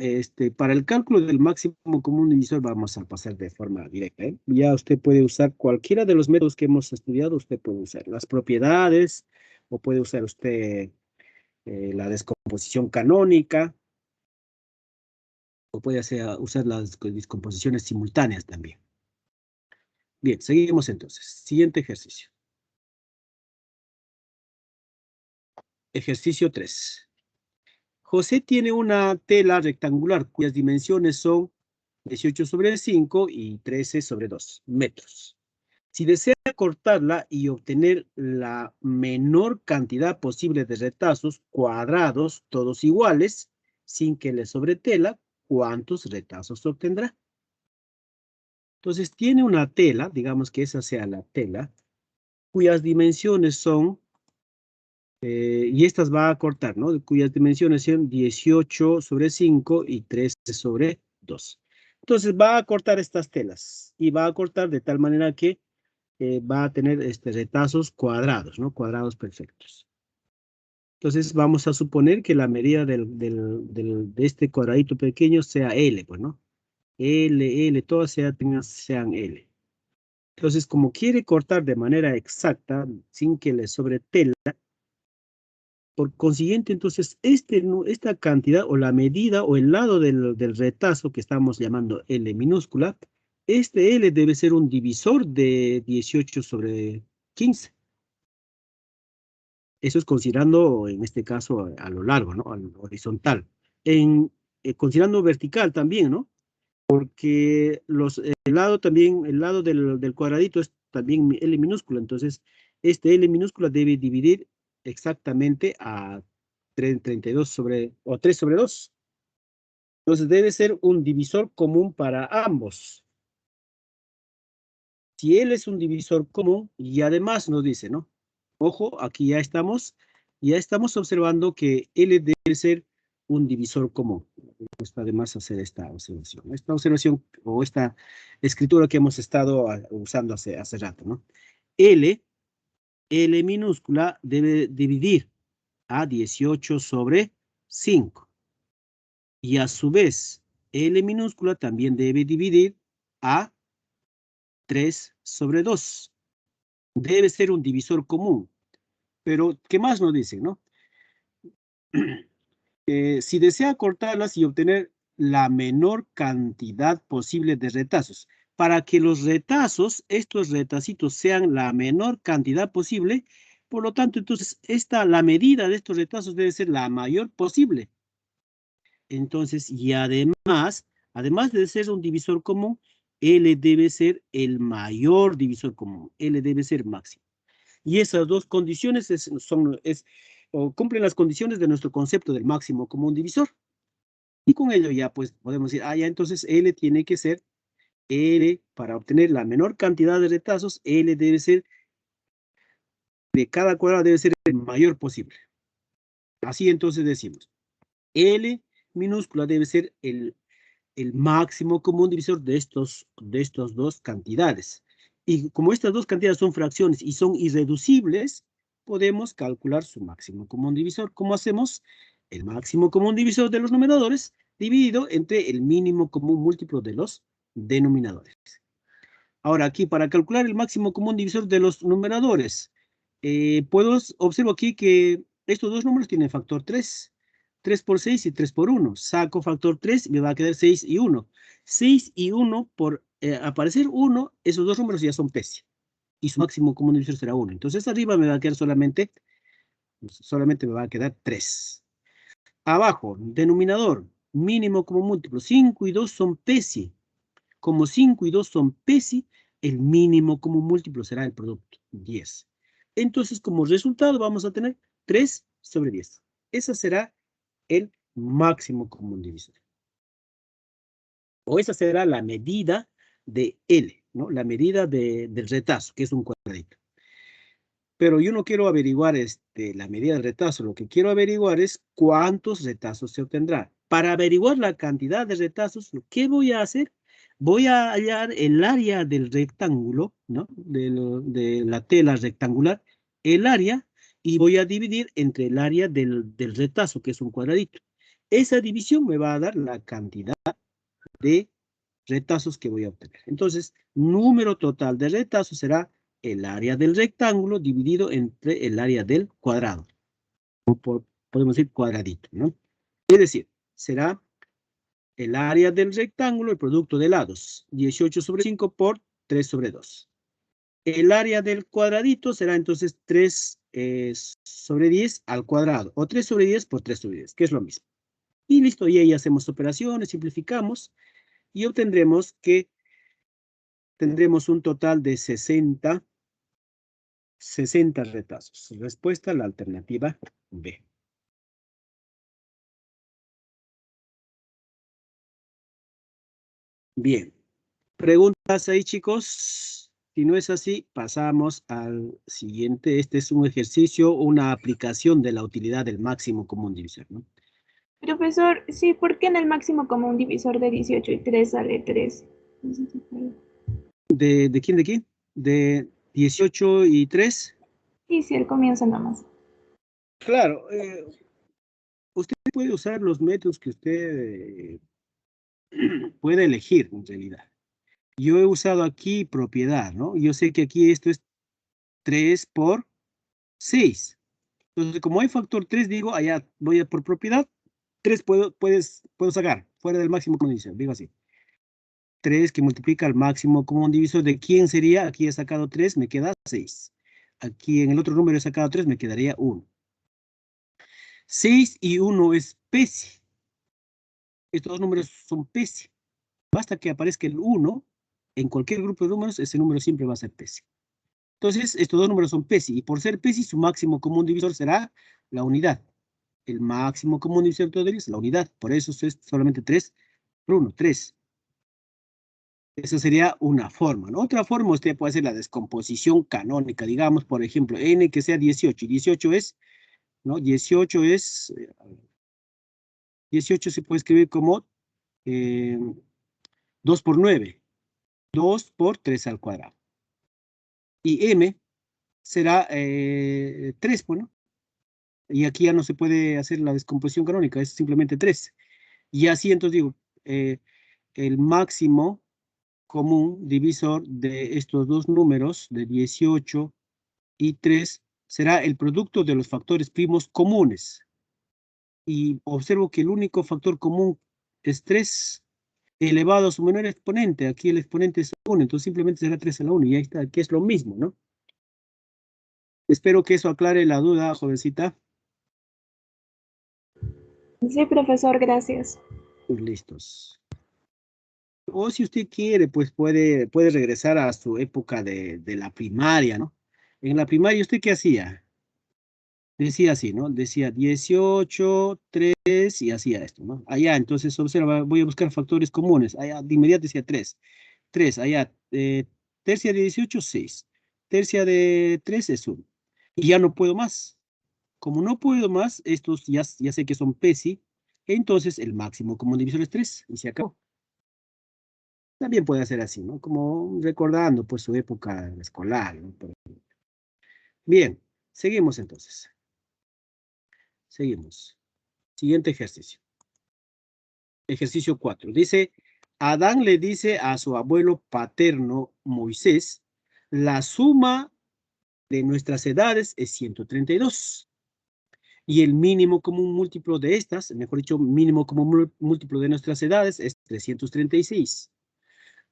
para el cálculo del máximo común divisor vamos a pasar de forma directa, ¿eh? Ya usted puede usar cualquiera de los métodos que hemos estudiado, usted puede usar las propiedades, o puede usar usted la descomposición canónica, o puede usar las descomposiciones simultáneas también. Bien, seguimos entonces. Siguiente ejercicio. Ejercicio 3. José tiene una tela rectangular cuyas dimensiones son 18 sobre 5 y 13 sobre 2 metros. Si desea cortarla y obtener la menor cantidad posible de retazos cuadrados, todos iguales, sin que le sobre tela, ¿cuántos retazos obtendrá? Entonces tiene una tela, digamos que esa sea la tela, cuyas dimensiones son, y estas va a cortar, ¿no? Cuyas dimensiones son 18 sobre 5 y 13 sobre 2. Entonces va a cortar estas telas y va a cortar de tal manera que va a tener retazos cuadrados, ¿no? Cuadrados perfectos. Entonces vamos a suponer que la medida de este cuadradito pequeño sea L, pues, ¿no? L, todas sean L. Entonces, como quiere cortar de manera exacta, sin que le sobre tela, por consiguiente, entonces, esta cantidad o la medida o el lado del retazo que estamos llamando L minúscula, este L debe ser un divisor de 18 sobre 15. Eso es considerando, en este caso, a lo largo, ¿no? Al horizontal. Considerando vertical también, ¿no? Porque el lado del cuadradito es también L minúscula. Entonces, este L minúscula debe dividir exactamente a 32 sobre, o 3 sobre 2. Entonces, debe ser un divisor común para ambos. Si L es un divisor común, y además nos dice, ¿no? Ojo, aquí ya estamos observando que L debe ser un divisor común. No está de más hacer esta observación. Esta observación o esta escritura que hemos estado usando hace rato, ¿no? L minúscula debe dividir a 18 sobre 5. Y a su vez, L minúscula también debe dividir a 3 sobre 2. Debe ser un divisor común. Pero, ¿qué más nos dicen, no? Si desea cortarlas y obtener la menor cantidad posible de retazos, para que los retazos, estos retacitos, sean la menor cantidad posible, por lo tanto, entonces, la medida de estos retazos debe ser la mayor posible. Entonces, y además de ser un divisor común, L debe ser el mayor divisor común. L debe ser máximo. Y esas dos condiciones cumplen las condiciones de nuestro concepto del máximo común divisor. Y con ello ya pues podemos decir, ya entonces L tiene que ser, L para obtener la menor cantidad de retazos, L debe ser, de cada cuadrado debe ser el mayor posible. Así entonces decimos, L minúscula debe ser el máximo común divisor de estos dos cantidades. Y como estas dos cantidades son fracciones y son irreducibles, podemos calcular su máximo común divisor. ¿Cómo hacemos? El máximo común divisor de los numeradores dividido entre el mínimo común múltiplo de los denominadores. Ahora aquí, para calcular el máximo común divisor de los numeradores, observo aquí que estos dos números tienen factor 3. 3 por 6 y 3 por 1. Saco factor 3 y me va a quedar 6 y 1. 6 y 1, por aparecer 1, esos dos números ya son pesi. Y su máximo común divisor será 1. Entonces arriba me va a quedar solamente me va a quedar 3. Abajo, denominador, mínimo común múltiplo. 5 y 2 son pesi. Como 5 y 2 son pesi, el mínimo común múltiplo será el producto, 10. Entonces, como resultado vamos a tener 3 sobre 10. Esa será el máximo común divisor. O esa será la medida de L, ¿no? La medida del retazo, que es un cuadradito. Pero yo no quiero averiguar la medida del retazo. Lo que quiero averiguar es cuántos retazos se obtendrá. Para averiguar la cantidad de retazos, ¿qué voy a hacer? Voy a hallar el área del rectángulo, ¿no? De la tela rectangular, el área, y voy a dividir entre el área del retazo, que es un cuadradito. Esa división me va a dar la cantidad de retazos que voy a obtener. Entonces, número total de retazos será el área del rectángulo dividido entre el área del cuadrado. Podemos decir cuadradito, ¿no? Es decir, será el área del rectángulo, el producto de lados, 18 sobre 5 por 3 sobre 2. El área del cuadradito será entonces 3 sobre 10 al cuadrado, o 3 sobre 10 por 3 sobre 10, que es lo mismo. Y listo, y ahí hacemos operaciones, simplificamos, y obtendremos que tendremos un total de 60 retazos. Respuesta a la alternativa B. Bien. ¿Preguntas ahí, chicos? Si no es así, pasamos al siguiente. Este es un ejercicio, una aplicación de la utilidad del máximo común divisor, ¿no? Profesor, sí, ¿por qué en el máximo común divisor de 18 y 3 sale 3? ¿De quién? ¿De quién? ¿De 18 y 3? Sí, sí, al comienzo nomás. Claro, usted puede usar los métodos que usted puede elegir, en realidad. Yo he usado aquí propiedad, ¿no? Yo sé que aquí esto es 3 por 6. Entonces, como hay factor 3, digo, allá voy a por propiedad, 3 puedo sacar, fuera del máximo común divisor, digo así. 3 que multiplica el máximo común divisor, ¿de quién sería? Aquí he sacado 3, me queda 6. Aquí en el otro número he sacado 3, me quedaría 1. 6 y 1 es pesi. Estos dos números son pesi. Basta que aparezca el 1, en cualquier grupo de números, ese número siempre va a ser pesi. Entonces, estos dos números son pesi, y por ser pesi, su máximo común divisor será la unidad. El máximo común divisor de todo es la unidad. Por eso es solamente 3 por 1, 3. Esa sería una forma, ¿no? Otra forma, usted puede hacer la descomposición canónica, digamos, por ejemplo, n que sea 18. 18 es, ¿no? 18 es, 18 se puede escribir como 2 por 9. 2 por 3 al cuadrado. Y m será 3, bueno. Y aquí ya no se puede hacer la descomposición canónica, es simplemente 3. Y así entonces digo, el máximo común divisor de estos dos números, de 18 y 3, será el producto de los factores primos comunes. Y observo que el único factor común es 3 elevado a su menor exponente. Aquí el exponente es 1, entonces simplemente será 3 a la 1, y ahí está, que es lo mismo, ¿no? Espero que eso aclare la duda, jovencita. Sí, profesor, gracias. Pues listos. O si usted quiere, pues puede regresar a su época de la primaria, ¿no? En la primaria, ¿usted qué hacía? Decía así, ¿no? Decía 18, 3 y hacía esto, ¿no? Allá, entonces, observa, voy a buscar factores comunes. Allá, de inmediato decía 3. 3, allá, tercia de 18, 6. Tercia de 3 es 1. Y ya no puedo más. Como no puedo más, estos ya sé que son PESI, entonces el máximo común divisor es 3 y se acabó. También puede ser así, ¿no? Como recordando, pues, su época escolar, ¿no? Bien, seguimos entonces. Seguimos. Siguiente ejercicio. Ejercicio 4. Dice, Adán le dice a su abuelo paterno, Moisés, la suma de nuestras edades es 132. Y el mínimo común múltiplo de estas, mejor dicho, mínimo común múltiplo de nuestras edades es 336.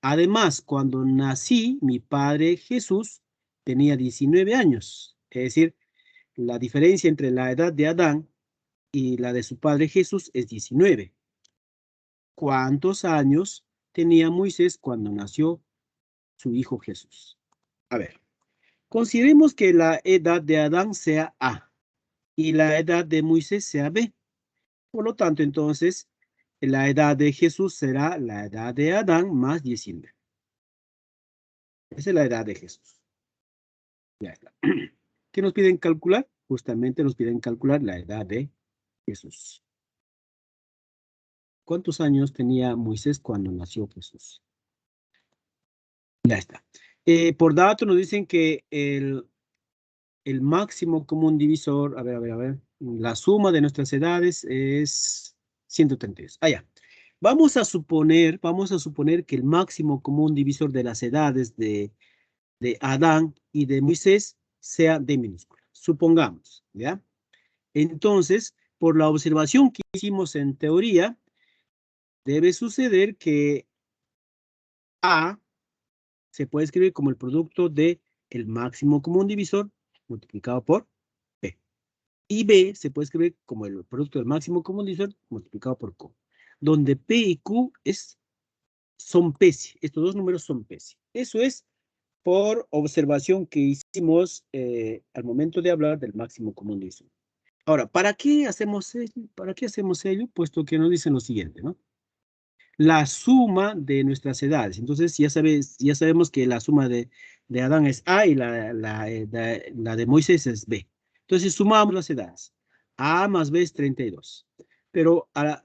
Además, cuando nací, mi padre Jesús tenía 19 años. Es decir, la diferencia entre la edad de Adán y la de su padre Jesús es 19. ¿Cuántos años tenía Moisés cuando nació su hijo Jesús? A ver, consideremos que la edad de Adán sea A y la edad de Moisés sea B. Por lo tanto, entonces, la edad de Jesús será la edad de Adán más 19. Esa es la edad de Jesús. Ya está. ¿Qué nos piden calcular? Justamente nos piden calcular la edad de Jesús. ¿Cuántos años tenía Moisés cuando nació Jesús? Ya está. Por dato nos dicen que el máximo común divisor, a ver, la suma de nuestras edades es 132. Ah, ya. Vamos a suponer que el máximo común divisor de las edades de Adán y de Moisés sea D minúscula. Supongamos, ¿ya? Entonces, por la observación que hicimos en teoría, debe suceder que A se puede escribir como el producto de el máximo común divisor multiplicado por P. Y B se puede escribir como el producto del máximo común divisor multiplicado por Q. Donde P y Q son PESI. Estos dos números son PESI. Eso es por observación que hicimos al momento de hablar del máximo común divisor. Ahora, ¿para qué hacemos ello? Puesto que nos dicen lo siguiente, ¿no? La suma de nuestras edades. Entonces, ya sabemos que la suma de Adán es A y la de Moisés es B. Entonces, sumamos las edades. A más B es 32. Pero al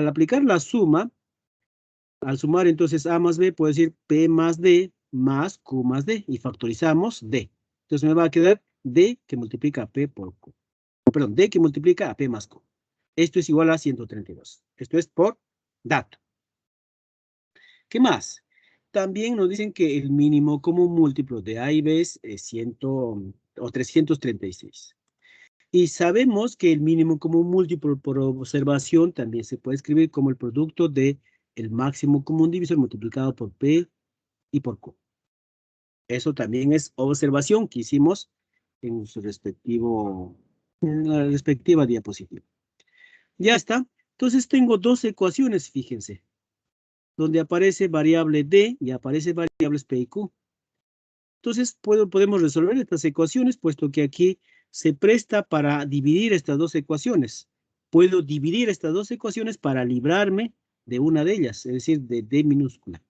aplicar la suma, al sumar entonces A más B, puedo decir P más D más Q más D. Y factorizamos D. Entonces, me va a quedar D que multiplica a P por Q. Perdón, D que multiplica a P más Q. Esto es igual a 132. Esto es por dato. ¿Qué más? También nos dicen que el mínimo común múltiplo de A y B es 336. Y sabemos que el mínimo común múltiplo por observación también se puede escribir como el producto de el máximo común divisor multiplicado por P y por Q. Eso también es observación que hicimos en la respectiva diapositiva. Ya está. Entonces tengo dos ecuaciones, fíjense, donde aparece variable D y aparece variables P y Q. Entonces podemos resolver estas ecuaciones, puesto que aquí se presta para dividir estas dos ecuaciones. Puedo dividir estas dos ecuaciones para librarme de una de ellas, es decir, de D minúscula.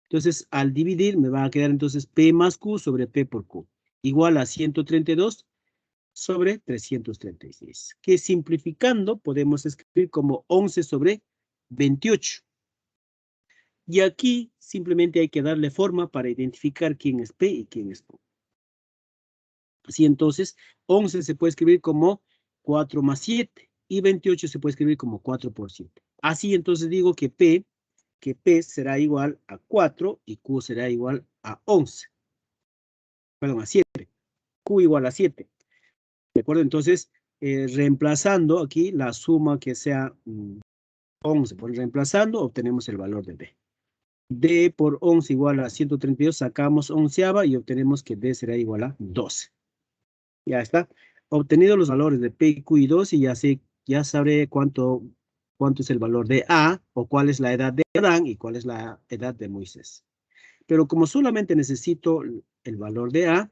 Entonces, al dividir, me va a quedar entonces P más Q sobre P por Q, igual a 132 sobre 336, que simplificando podemos escribir como 11 sobre 28. Y aquí simplemente hay que darle forma para identificar quién es P y quién es Q. Así entonces, 11 se puede escribir como 4 más 7 y 28 se puede escribir como 4 por 7. Así entonces digo que P será igual a 4 y Q será igual a 11. Perdón, a 7. Q igual a 7. ¿De acuerdo? Entonces, reemplazando aquí la suma que sea 11 por reemplazando, obtenemos el valor de D. D por 11 igual a 132, sacamos onceava y obtenemos que D será igual a 12. Ya está. Obtenido los valores de P, Q y 2 y ya sabré cuánto es el valor de A o cuál es la edad de Adán y cuál es la edad de Moisés. Pero como solamente necesito el valor de A,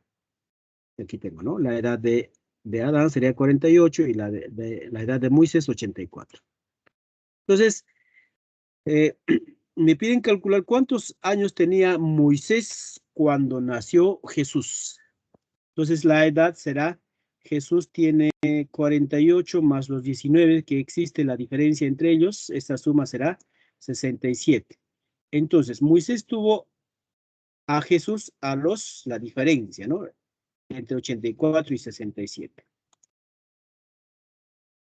aquí tengo, ¿no? La edad de de Adán sería 48 y la edad de Moisés 84. Entonces, me piden calcular cuántos años tenía Moisés cuando nació Jesús. Entonces, la edad será, Jesús tiene 48 más los 19 que existe la diferencia entre ellos, esta suma será 67. Entonces, Moisés tuvo a Jesús la diferencia, ¿no? Entre 84 y 67.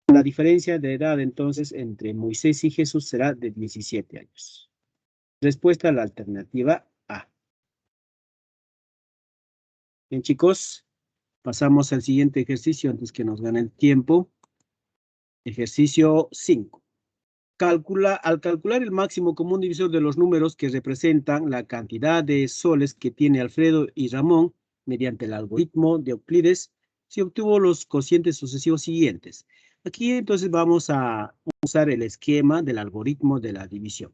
La diferencia de edad, entonces, entre Moisés y Jesús será de 17 años. Respuesta a la alternativa A. Bien, chicos, pasamos al siguiente ejercicio antes que nos gane el tiempo. Ejercicio 5. Al calcular el máximo común divisor de los números que representan la cantidad de soles que tiene Alfredo y Ramón mediante el algoritmo de Euclides, se obtuvo los cocientes sucesivos siguientes. Aquí entonces vamos a usar el esquema del algoritmo de la división.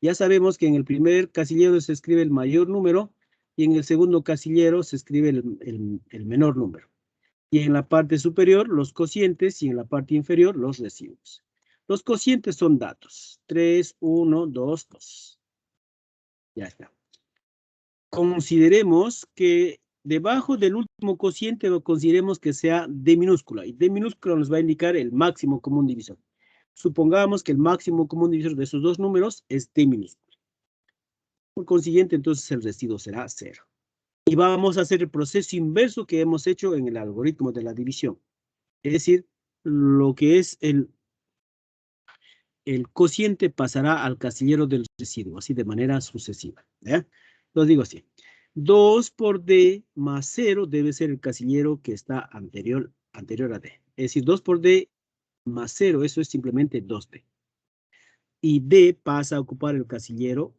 Ya sabemos que en el primer casillero se escribe el mayor número y en el segundo casillero se escribe el menor número. Y en la parte superior los cocientes y en la parte inferior los residuos. Los cocientes son datos. 3, 1, 2, 2. Ya está. Consideremos que debajo del último cociente lo consideremos que sea D minúscula. Y D minúscula nos va a indicar el máximo común divisor. Supongamos que el máximo común divisor de esos dos números es D minúscula. Por consiguiente, entonces el residuo será 0. Y vamos a hacer el proceso inverso que hemos hecho en el algoritmo de la división. Es decir, lo que es el cociente pasará al casillero del residuo, así de manera sucesiva. ¿Ya? Lo digo así. 2 por D más 0 debe ser el casillero que está anterior a D. Es decir, 2 por D más 0, eso es simplemente 2D. Y D pasa a ocupar el casillero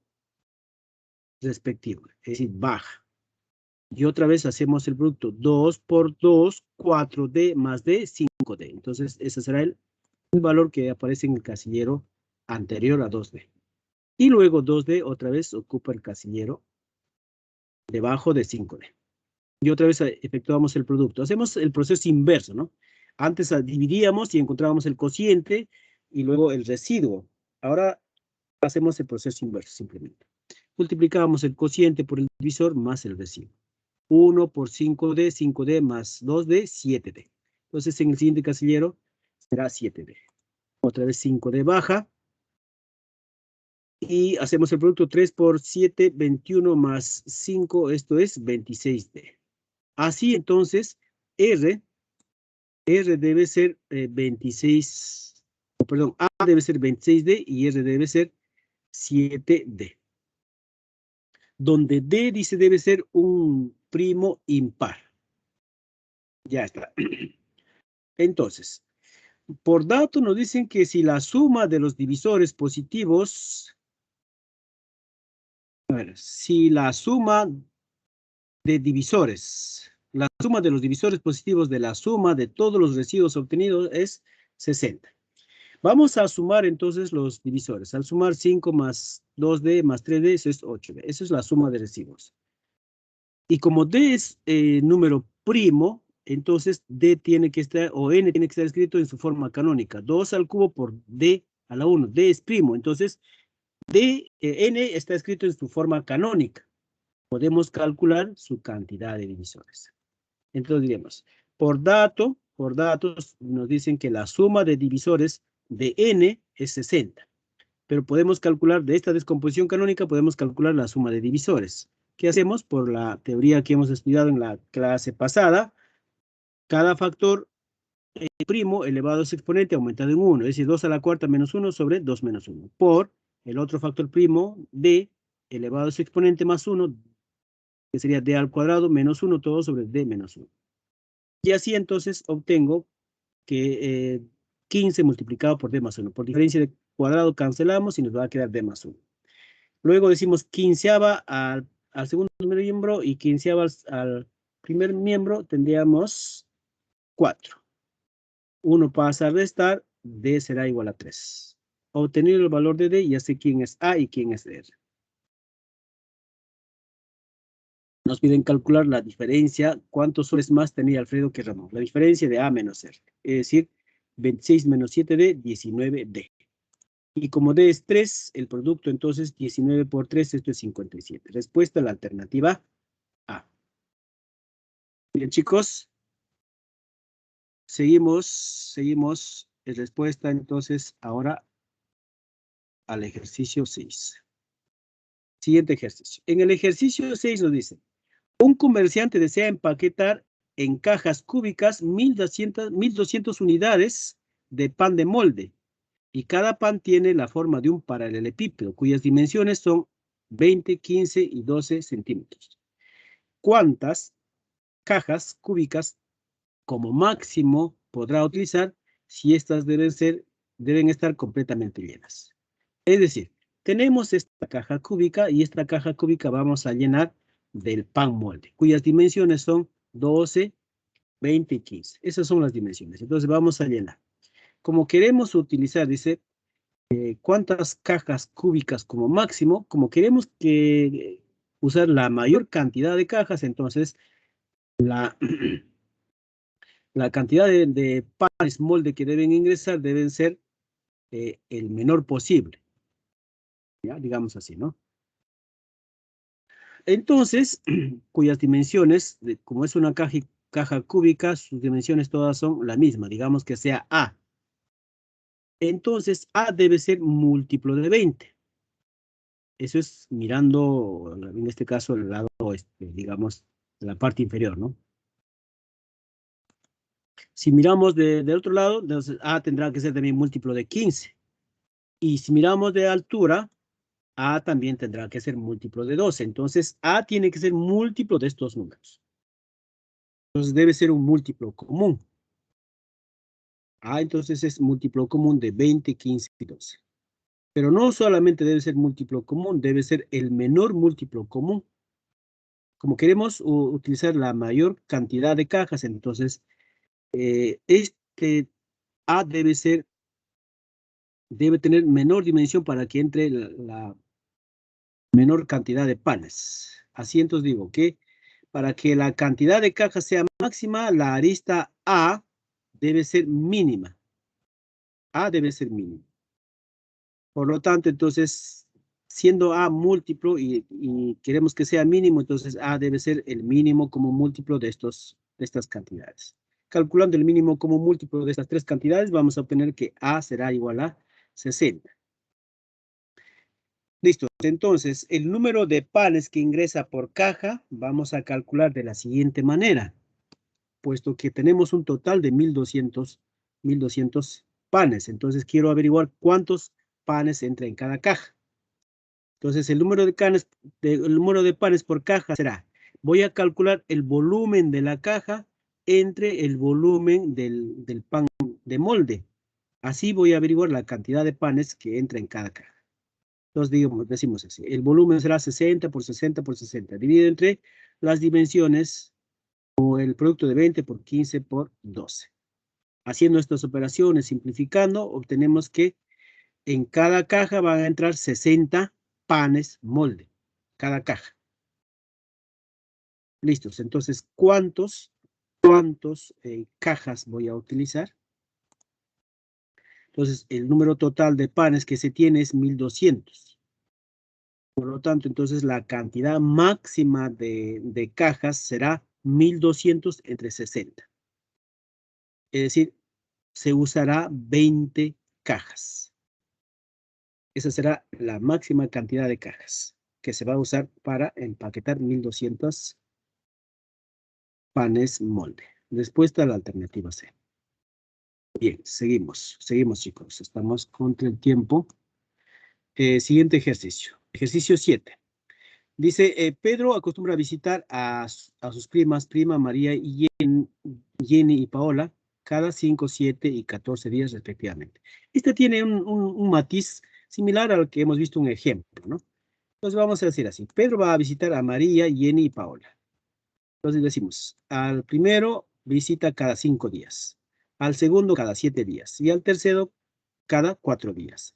respectivo, es decir, baja. Y otra vez hacemos el producto. 2 por 2, 4D más D, 5D. Entonces, ese será el valor que aparece en el casillero anterior a 2D. Y luego 2D otra vez ocupa el casillero debajo de 5D. Y otra vez efectuamos el producto. Hacemos el proceso inverso, ¿no? Antes dividíamos y encontrábamos el cociente y luego el residuo. Ahora hacemos el proceso inverso simplemente. Multiplicamos el cociente por el divisor más el residuo. 1 por 5D, 5D más 2D, 7D. Entonces en el siguiente casillero será 7D. Otra vez 5D baja. Y hacemos el producto 3 por 7, 21 más 5, esto es 26D. Así entonces, R debe ser 26, perdón, A debe ser 26D y R debe ser 7D. Donde D dice debe ser un primo impar. Ya está. Entonces, por dato nos dicen que si la suma de los divisores positivos, a ver, si la suma de divisores, la suma de los divisores positivos de la suma de todos los residuos obtenidos es 60. Vamos a sumar entonces los divisores. Al sumar 5 más 2D más 3D, eso es 8D. Esa es la suma de residuos. Y como D es número primo, entonces D tiene que estar, o N tiene que estar escrito en su forma canónica. 2 al cubo por D a la 1. D es primo, entonces N está escrito en su forma canónica. Podemos calcular su cantidad de divisores. Entonces diremos, por datos nos dicen que la suma de divisores de N es 60. Pero podemos calcular, de esta descomposición canónica, podemos calcular la suma de divisores. ¿Qué hacemos? Por la teoría que hemos estudiado en la clase pasada, cada factor primo elevado a su exponente aumentado en 1, es decir, 2 a la cuarta menos 1 sobre 2 menos 1, por el otro factor primo, D, elevado a su exponente más 1, que sería D al cuadrado menos 1, todo sobre D menos 1. Y así entonces obtengo que 15 multiplicado por D más 1. Por diferencia de cuadrado cancelamos y nos va a quedar D más 1. Luego decimos quinceava al segundo miembro y quinceava al primer miembro, tendríamos 4. 1 pasa a restar, D será igual a 3. Obtenido el valor de D, ya sé quién es A y quién es R. Nos piden calcular la diferencia, cuántos soles más tenía Alfredo que Ramón. La diferencia de A menos R, es decir, 26 menos 7D, 19D. Y como D es 3, el producto entonces 19 por 3, esto es 57. Respuesta a la alternativa A. Bien, chicos. Seguimos. Respuesta entonces ahora al ejercicio 6. Siguiente ejercicio. En el ejercicio 6 nos dice, un comerciante desea empaquetar en cajas cúbicas 1200 unidades de pan de molde y cada pan tiene la forma de un paralelepípedo cuyas dimensiones son 20, 15 y 12 centímetros. ¿Cuántas cajas cúbicas como máximo podrá utilizar si estas deben estar completamente llenas? Es decir, tenemos esta caja cúbica y esta caja cúbica vamos a llenar del pan molde, cuyas dimensiones son 12, 20 y 15. Esas son las dimensiones. Entonces vamos a llenar. Como queremos utilizar, dice, ¿cuántas cajas cúbicas como máximo? Como queremos usar la mayor cantidad de cajas, entonces la cantidad de panes molde que deben ingresar deben ser el menor posible. ¿Ya? Digamos así, ¿no? Entonces, cuyas dimensiones, como es una caja cúbica, sus dimensiones todas son la misma, digamos que sea A. Entonces, A debe ser múltiplo de 20. Eso es mirando, en este caso, el lado, digamos, la parte inferior, ¿no? Si miramos del otro lado, entonces A tendrá que ser también múltiplo de 15. Y si miramos de altura, A también tendrá que ser múltiplo de 12. Entonces, A tiene que ser múltiplo de estos números. Entonces, debe ser un múltiplo común. A, entonces, es múltiplo común de 20, 15 y 12. Pero no solamente debe ser múltiplo común, debe ser el menor múltiplo común. Como queremos utilizar la mayor cantidad de cajas, entonces, este A debe tener menor dimensión para que entre la menor cantidad de panes. Así entonces digo que para que la cantidad de cajas sea máxima, la arista A debe ser mínima. A debe ser mínima. Por lo tanto, entonces, siendo A múltiplo y queremos que sea mínimo, entonces A debe ser el mínimo como múltiplo de estas cantidades. Calculando el mínimo como múltiplo de estas tres cantidades, vamos a obtener que A será igual a 60. Listo, entonces el número de panes que ingresa por caja vamos a calcular de la siguiente manera, puesto que tenemos un total de 1200 panes, entonces quiero averiguar cuántos panes entra en cada caja. Entonces el número de panes por caja será, voy a calcular el volumen de la caja entre el volumen del pan de molde. Así voy a averiguar la cantidad de panes que entra en cada caja. Entonces decimos así, el volumen será 60 por 60 por 60, dividido entre las dimensiones o el producto de 20 por 15 por 12. Haciendo estas operaciones, simplificando, obtenemos que en cada caja van a entrar 60 panes molde, cada caja. Listos, entonces, ¿cuántos cajas voy a utilizar? Entonces, el número total de panes que se tiene es 1200. Por lo tanto, entonces, la cantidad máxima de cajas será 1200 entre 60. Es decir, se usará 20 cajas. Esa será la máxima cantidad de cajas que se va a usar para empaquetar 1200 panes molde. Respuesta a la alternativa C. Bien, seguimos chicos, estamos contra el tiempo. Siguiente ejercicio, ejercicio 7. Dice, Pedro acostumbra a visitar a sus primas, prima María y Jenny y Paola, cada 5, 7 y 14 días respectivamente. Este tiene un matiz similar al que hemos visto un ejemplo, ¿no? Entonces vamos a decir así, Pedro va a visitar a María, Jenny y Paola. Entonces decimos, al primero visita cada 5 días, al segundo cada 7 días y al tercero cada 4 días.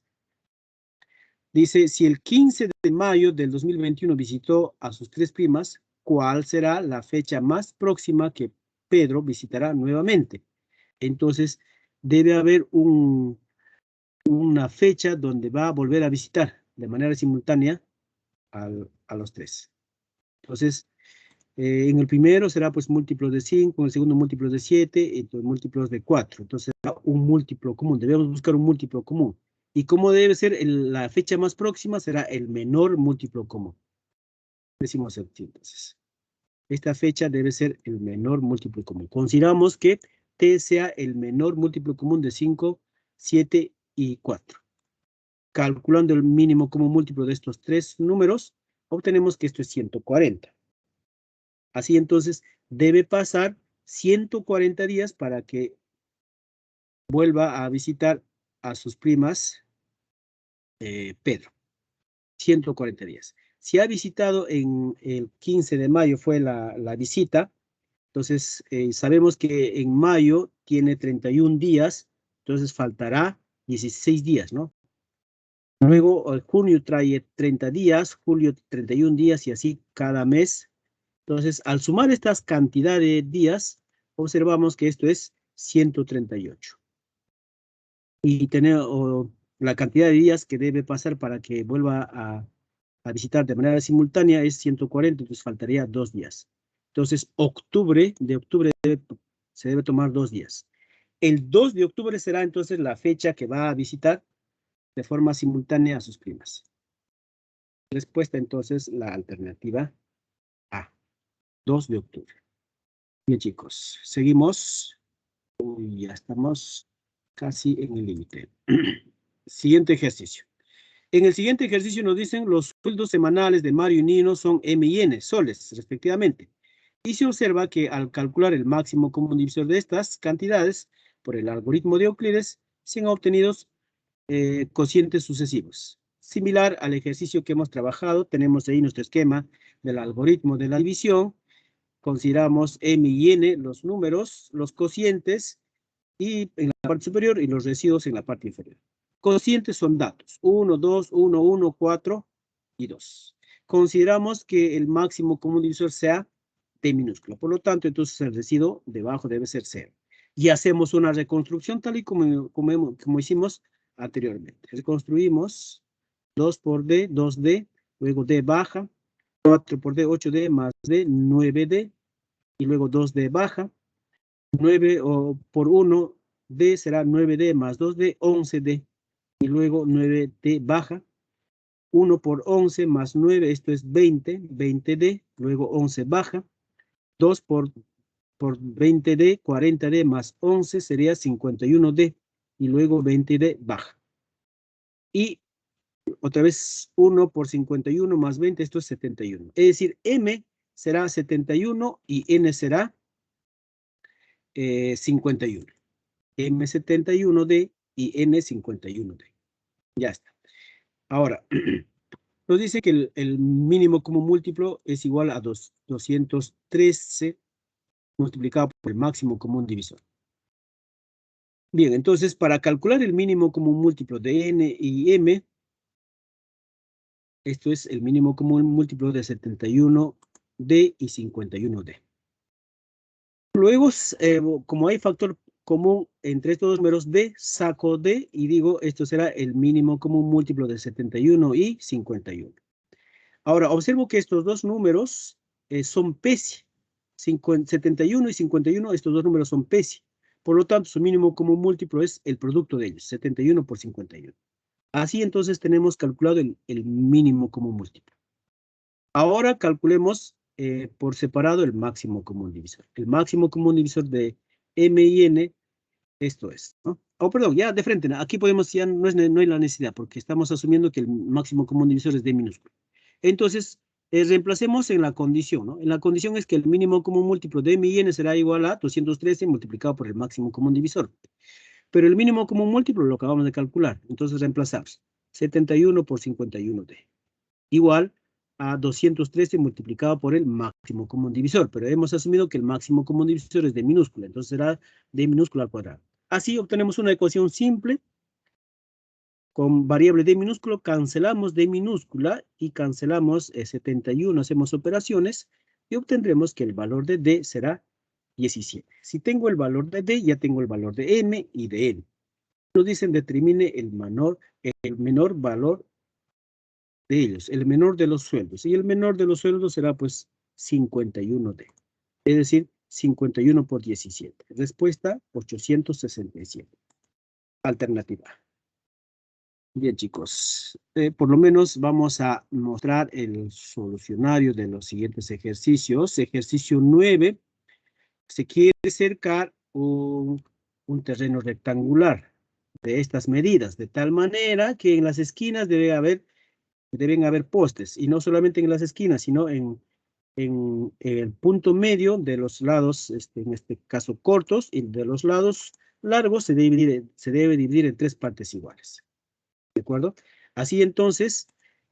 Dice, si el 15 de mayo del 2021 visitó a sus tres primas, cuál será la fecha más próxima que Pedro visitará nuevamente. Entonces, debe haber una fecha donde va a volver a visitar de manera simultánea a los tres. Entonces, en el primero será pues múltiplos de 5, en el segundo múltiplos de 7, entonces múltiplos de 4. Entonces, será un múltiplo común. Debemos buscar un múltiplo común. ¿Y cómo debe ser la fecha más próxima? Será el menor múltiplo común. Decimos así, entonces. Esta fecha debe ser el menor múltiplo común. Consideramos que T sea el menor múltiplo común de 5, 7 y 4. Calculando el mínimo común múltiplo de estos tres números, obtenemos que esto es 140. Así entonces, debe pasar 140 días para que vuelva a visitar a sus primas Pedro. 140 días. Si ha visitado en el 15 de mayo fue la visita, entonces sabemos que en mayo tiene 31 días, entonces faltará 16 días, ¿no? Luego junio trae 30 días, julio 31 días y así cada mes. Entonces, al sumar estas cantidades de días, observamos que esto es 138. Y tener la cantidad de días que debe pasar para que vuelva a visitar de manera simultánea es 140, entonces faltaría 2 días. Entonces, de octubre se debe tomar 2 días. El 2 de octubre será entonces la fecha que va a visitar de forma simultánea a sus primas. Respuesta entonces la alternativa A, 2 de octubre. Bien chicos, seguimos. Uy, ya estamos casi en el límite. Siguiente ejercicio. En el siguiente ejercicio nos dicen los sueldos semanales de Mario y Nino son M y N, soles, respectivamente. Y se observa que al calcular el máximo común divisor de estas cantidades por el algoritmo de Euclides, se han obtenido cocientes sucesivos. Similar al ejercicio que hemos trabajado, tenemos ahí nuestro esquema del algoritmo de la división. Consideramos M y N los números, los cocientes y en la parte superior y los residuos en la parte inferior. Cocientes son datos, 1, 2, 1, 1, 4 y 2. Consideramos que el máximo común divisor sea D minúsculo, por lo tanto, entonces el residuo debajo debe ser 0. Y hacemos una reconstrucción tal y como hicimos anteriormente. Reconstruimos 2 por D, 2D, luego D baja, 4 por D, 8D más D, 9D, y luego 2D baja, 9 por 1, D será 9D más 2D, 11D, y luego 9D baja, 1 por 11 más 9, esto es 20, 20D, luego 11 baja, 2 por 20D, 40D más 11 sería 51D, y luego 20D baja. Y otra vez 1 por 51 más 20, esto es 71. Es decir, M será 71 y N será 51. M 71D y N 51D. Ya está. Ahora, nos dice que el mínimo común múltiplo es igual a 213 multiplicado por el máximo común divisor. Bien, entonces para calcular el mínimo común múltiplo de N y M, esto es el mínimo común múltiplo de 71D y 51D. Luego, como hay factor común entre estos dos números D, saco D y digo esto será el mínimo común múltiplo de 71 y 51. Ahora, observo que estos dos números son PESI. 71 y 51, estos dos números son PESI. Por lo tanto, su mínimo común múltiplo es el producto de ellos, 71 por 51. Así entonces tenemos calculado el mínimo común múltiplo. Ahora calculemos por separado el máximo común divisor. El máximo común divisor de M y N, esto es, ¿no? Oh, perdón, ya de frente, aquí podemos, ya no hay la necesidad, porque estamos asumiendo que el máximo común divisor es D minúsculo. Entonces, reemplacemos en la condición, ¿no? En la condición es que el mínimo común múltiplo de M y N será igual a 213 multiplicado por el máximo común divisor. Pero el mínimo común múltiplo lo acabamos de calcular, entonces reemplazamos 71 por 51D. Igual a 213 multiplicado por el máximo común divisor, pero hemos asumido que el máximo común divisor es D minúscula, entonces será D minúscula al cuadrado. Así obtenemos una ecuación simple con variable D minúsculo, cancelamos D minúscula y cancelamos 71, hacemos operaciones, y obtendremos que el valor de D será 17. Si tengo el valor de D, ya tengo el valor de M y de N. Nos dicen determine el menor valor de ellos, el menor de los sueldos. Y el menor de los sueldos será pues 51D. Es decir, 51 por 17. Respuesta 867. Alternativa. Bien, chicos. Por lo menos vamos a mostrar el solucionario de los siguientes ejercicios. Ejercicio 9. Se quiere cercar un terreno rectangular de estas medidas, de tal manera que en las esquinas deben haber postes, y no solamente en las esquinas, sino en el punto medio de los lados, en este caso cortos, y de los lados largos se debe dividir en 3 partes iguales. ¿De acuerdo? Así entonces,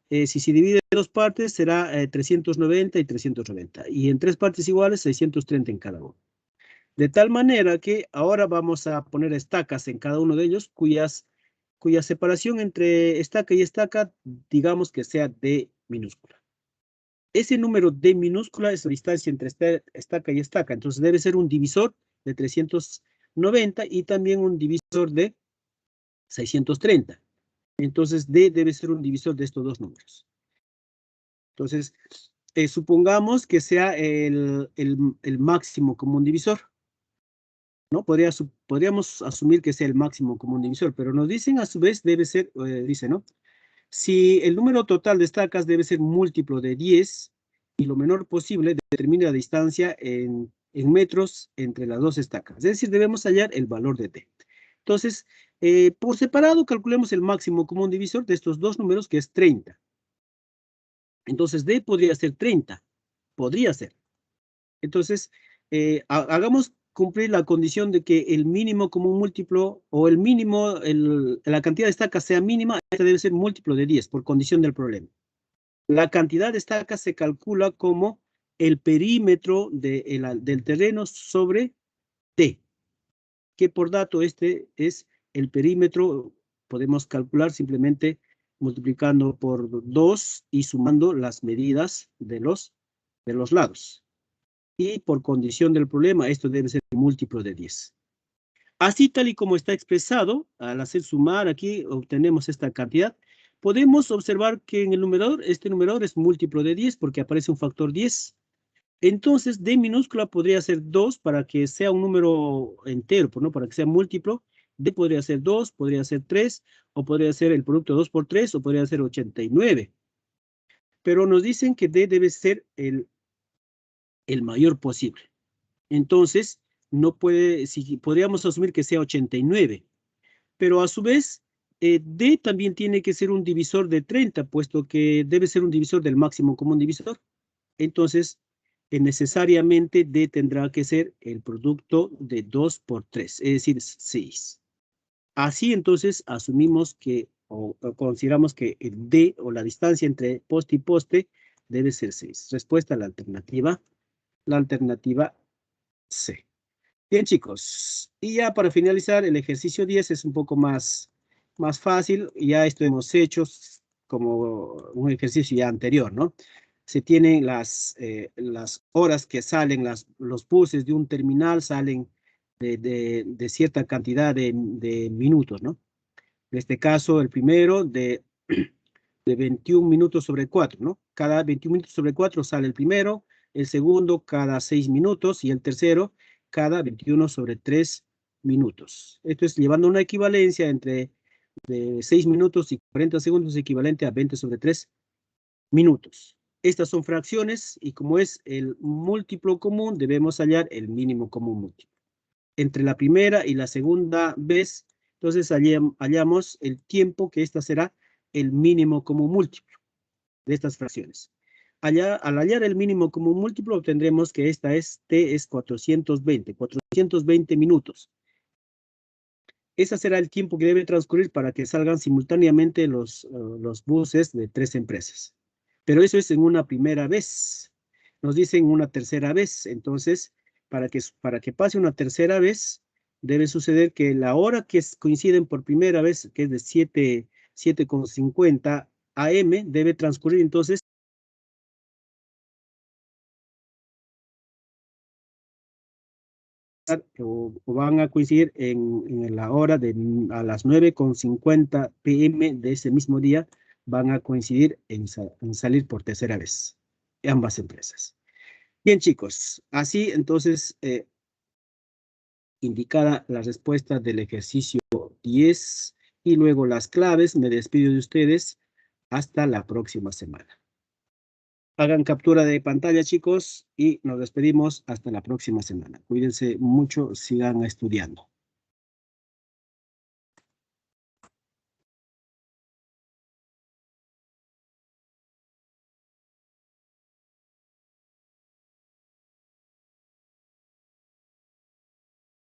si se divide en 2 partes, será 390 y 390, y en 3 partes iguales, 630 en cada uno. De tal manera que ahora vamos a poner estacas en cada uno de ellos, cuya separación entre estaca y estaca, digamos que sea D minúscula. Ese número D minúscula es la distancia entre estaca y estaca, entonces debe ser un divisor de 390 y también un divisor de 630. Entonces D debe ser un divisor de estos dos números. Entonces, supongamos que sea el máximo común divisor. ¿No? Podríamos asumir que sea el máximo común divisor, pero nos dicen a su vez debe ser, dice, ¿no? Si el número total de estacas debe ser múltiplo de 10 y lo menor posible, determina la distancia en metros entre las dos estacas. Es decir, debemos hallar el valor de D. Entonces, por separado calculemos el máximo común divisor de estos dos números, que es 30. Entonces, D podría ser 30. Podría ser. Entonces, hagamos cumplir la condición de que el mínimo común múltiplo o el mínimo, la cantidad de estacas sea mínima, esta debe ser múltiplo de 10 por condición del problema. La cantidad de estacas se calcula como el perímetro del terreno sobre T, que por dato este es el perímetro, podemos calcular simplemente multiplicando por 2 y sumando las medidas de los lados. Y por condición del problema, esto debe ser múltiplo de 10. Así tal y como está expresado, al hacer sumar aquí obtenemos esta cantidad. Podemos observar que en el numerador, este numerador es múltiplo de 10 porque aparece un factor 10. Entonces, D minúscula podría ser 2 para que sea un número entero, ¿no? Para que sea múltiplo. D podría ser 2, podría ser 3, o podría ser el producto 2 por 3, o podría ser 89. Pero nos dicen que D debe ser el mayor posible. Entonces, no puede, podríamos asumir que sea 89, pero a su vez, D también tiene que ser un divisor de 30, puesto que debe ser un divisor del máximo común divisor. Entonces, necesariamente D tendrá que ser el producto de 2 por 3, es decir, 6. Así entonces asumimos que, o consideramos que el D, o la distancia entre poste y poste, debe ser 6. Respuesta a la alternativa C. Bien, chicos, y ya para finalizar, el ejercicio 10 es un poco más fácil. Ya esto hemos hecho como un ejercicio ya anterior, ¿no? Se tienen las horas que salen, los buses de un terminal salen de cierta cantidad de minutos, ¿no? En este caso, el primero de 21 minutos sobre 4, ¿no? Cada 21 minutos sobre 4 sale el primero, el segundo cada 6 minutos y el tercero cada 21 sobre 3 minutos. Esto es llevando una equivalencia entre 6 minutos y 40 segundos equivalente a 20 sobre 3 minutos. Estas son fracciones y como es el múltiplo común, debemos hallar el mínimo común múltiplo. Entre la primera y la segunda vez, entonces hallamos el tiempo que esta será el mínimo común múltiplo de estas fracciones. Al hallar el mínimo común múltiplo, obtendremos que T es 420 minutos. Ese será el tiempo que debe transcurrir para que salgan simultáneamente los buses de 3 empresas. Pero eso es en una primera vez. Nos dicen una tercera vez. Entonces, para que pase una tercera vez, debe suceder que la hora que coinciden por primera vez, que es de 7:50 AM, debe transcurrir entonces o van a coincidir en la hora de a las 9:50 p.m. de ese mismo día, van a coincidir en salir por tercera vez, ambas empresas. Bien, chicos, así entonces, indicada la respuesta del ejercicio 10 y luego las claves, me despido de ustedes hasta la próxima semana. Hagan captura de pantalla, chicos, y nos despedimos hasta la próxima semana. Cuídense mucho, sigan estudiando.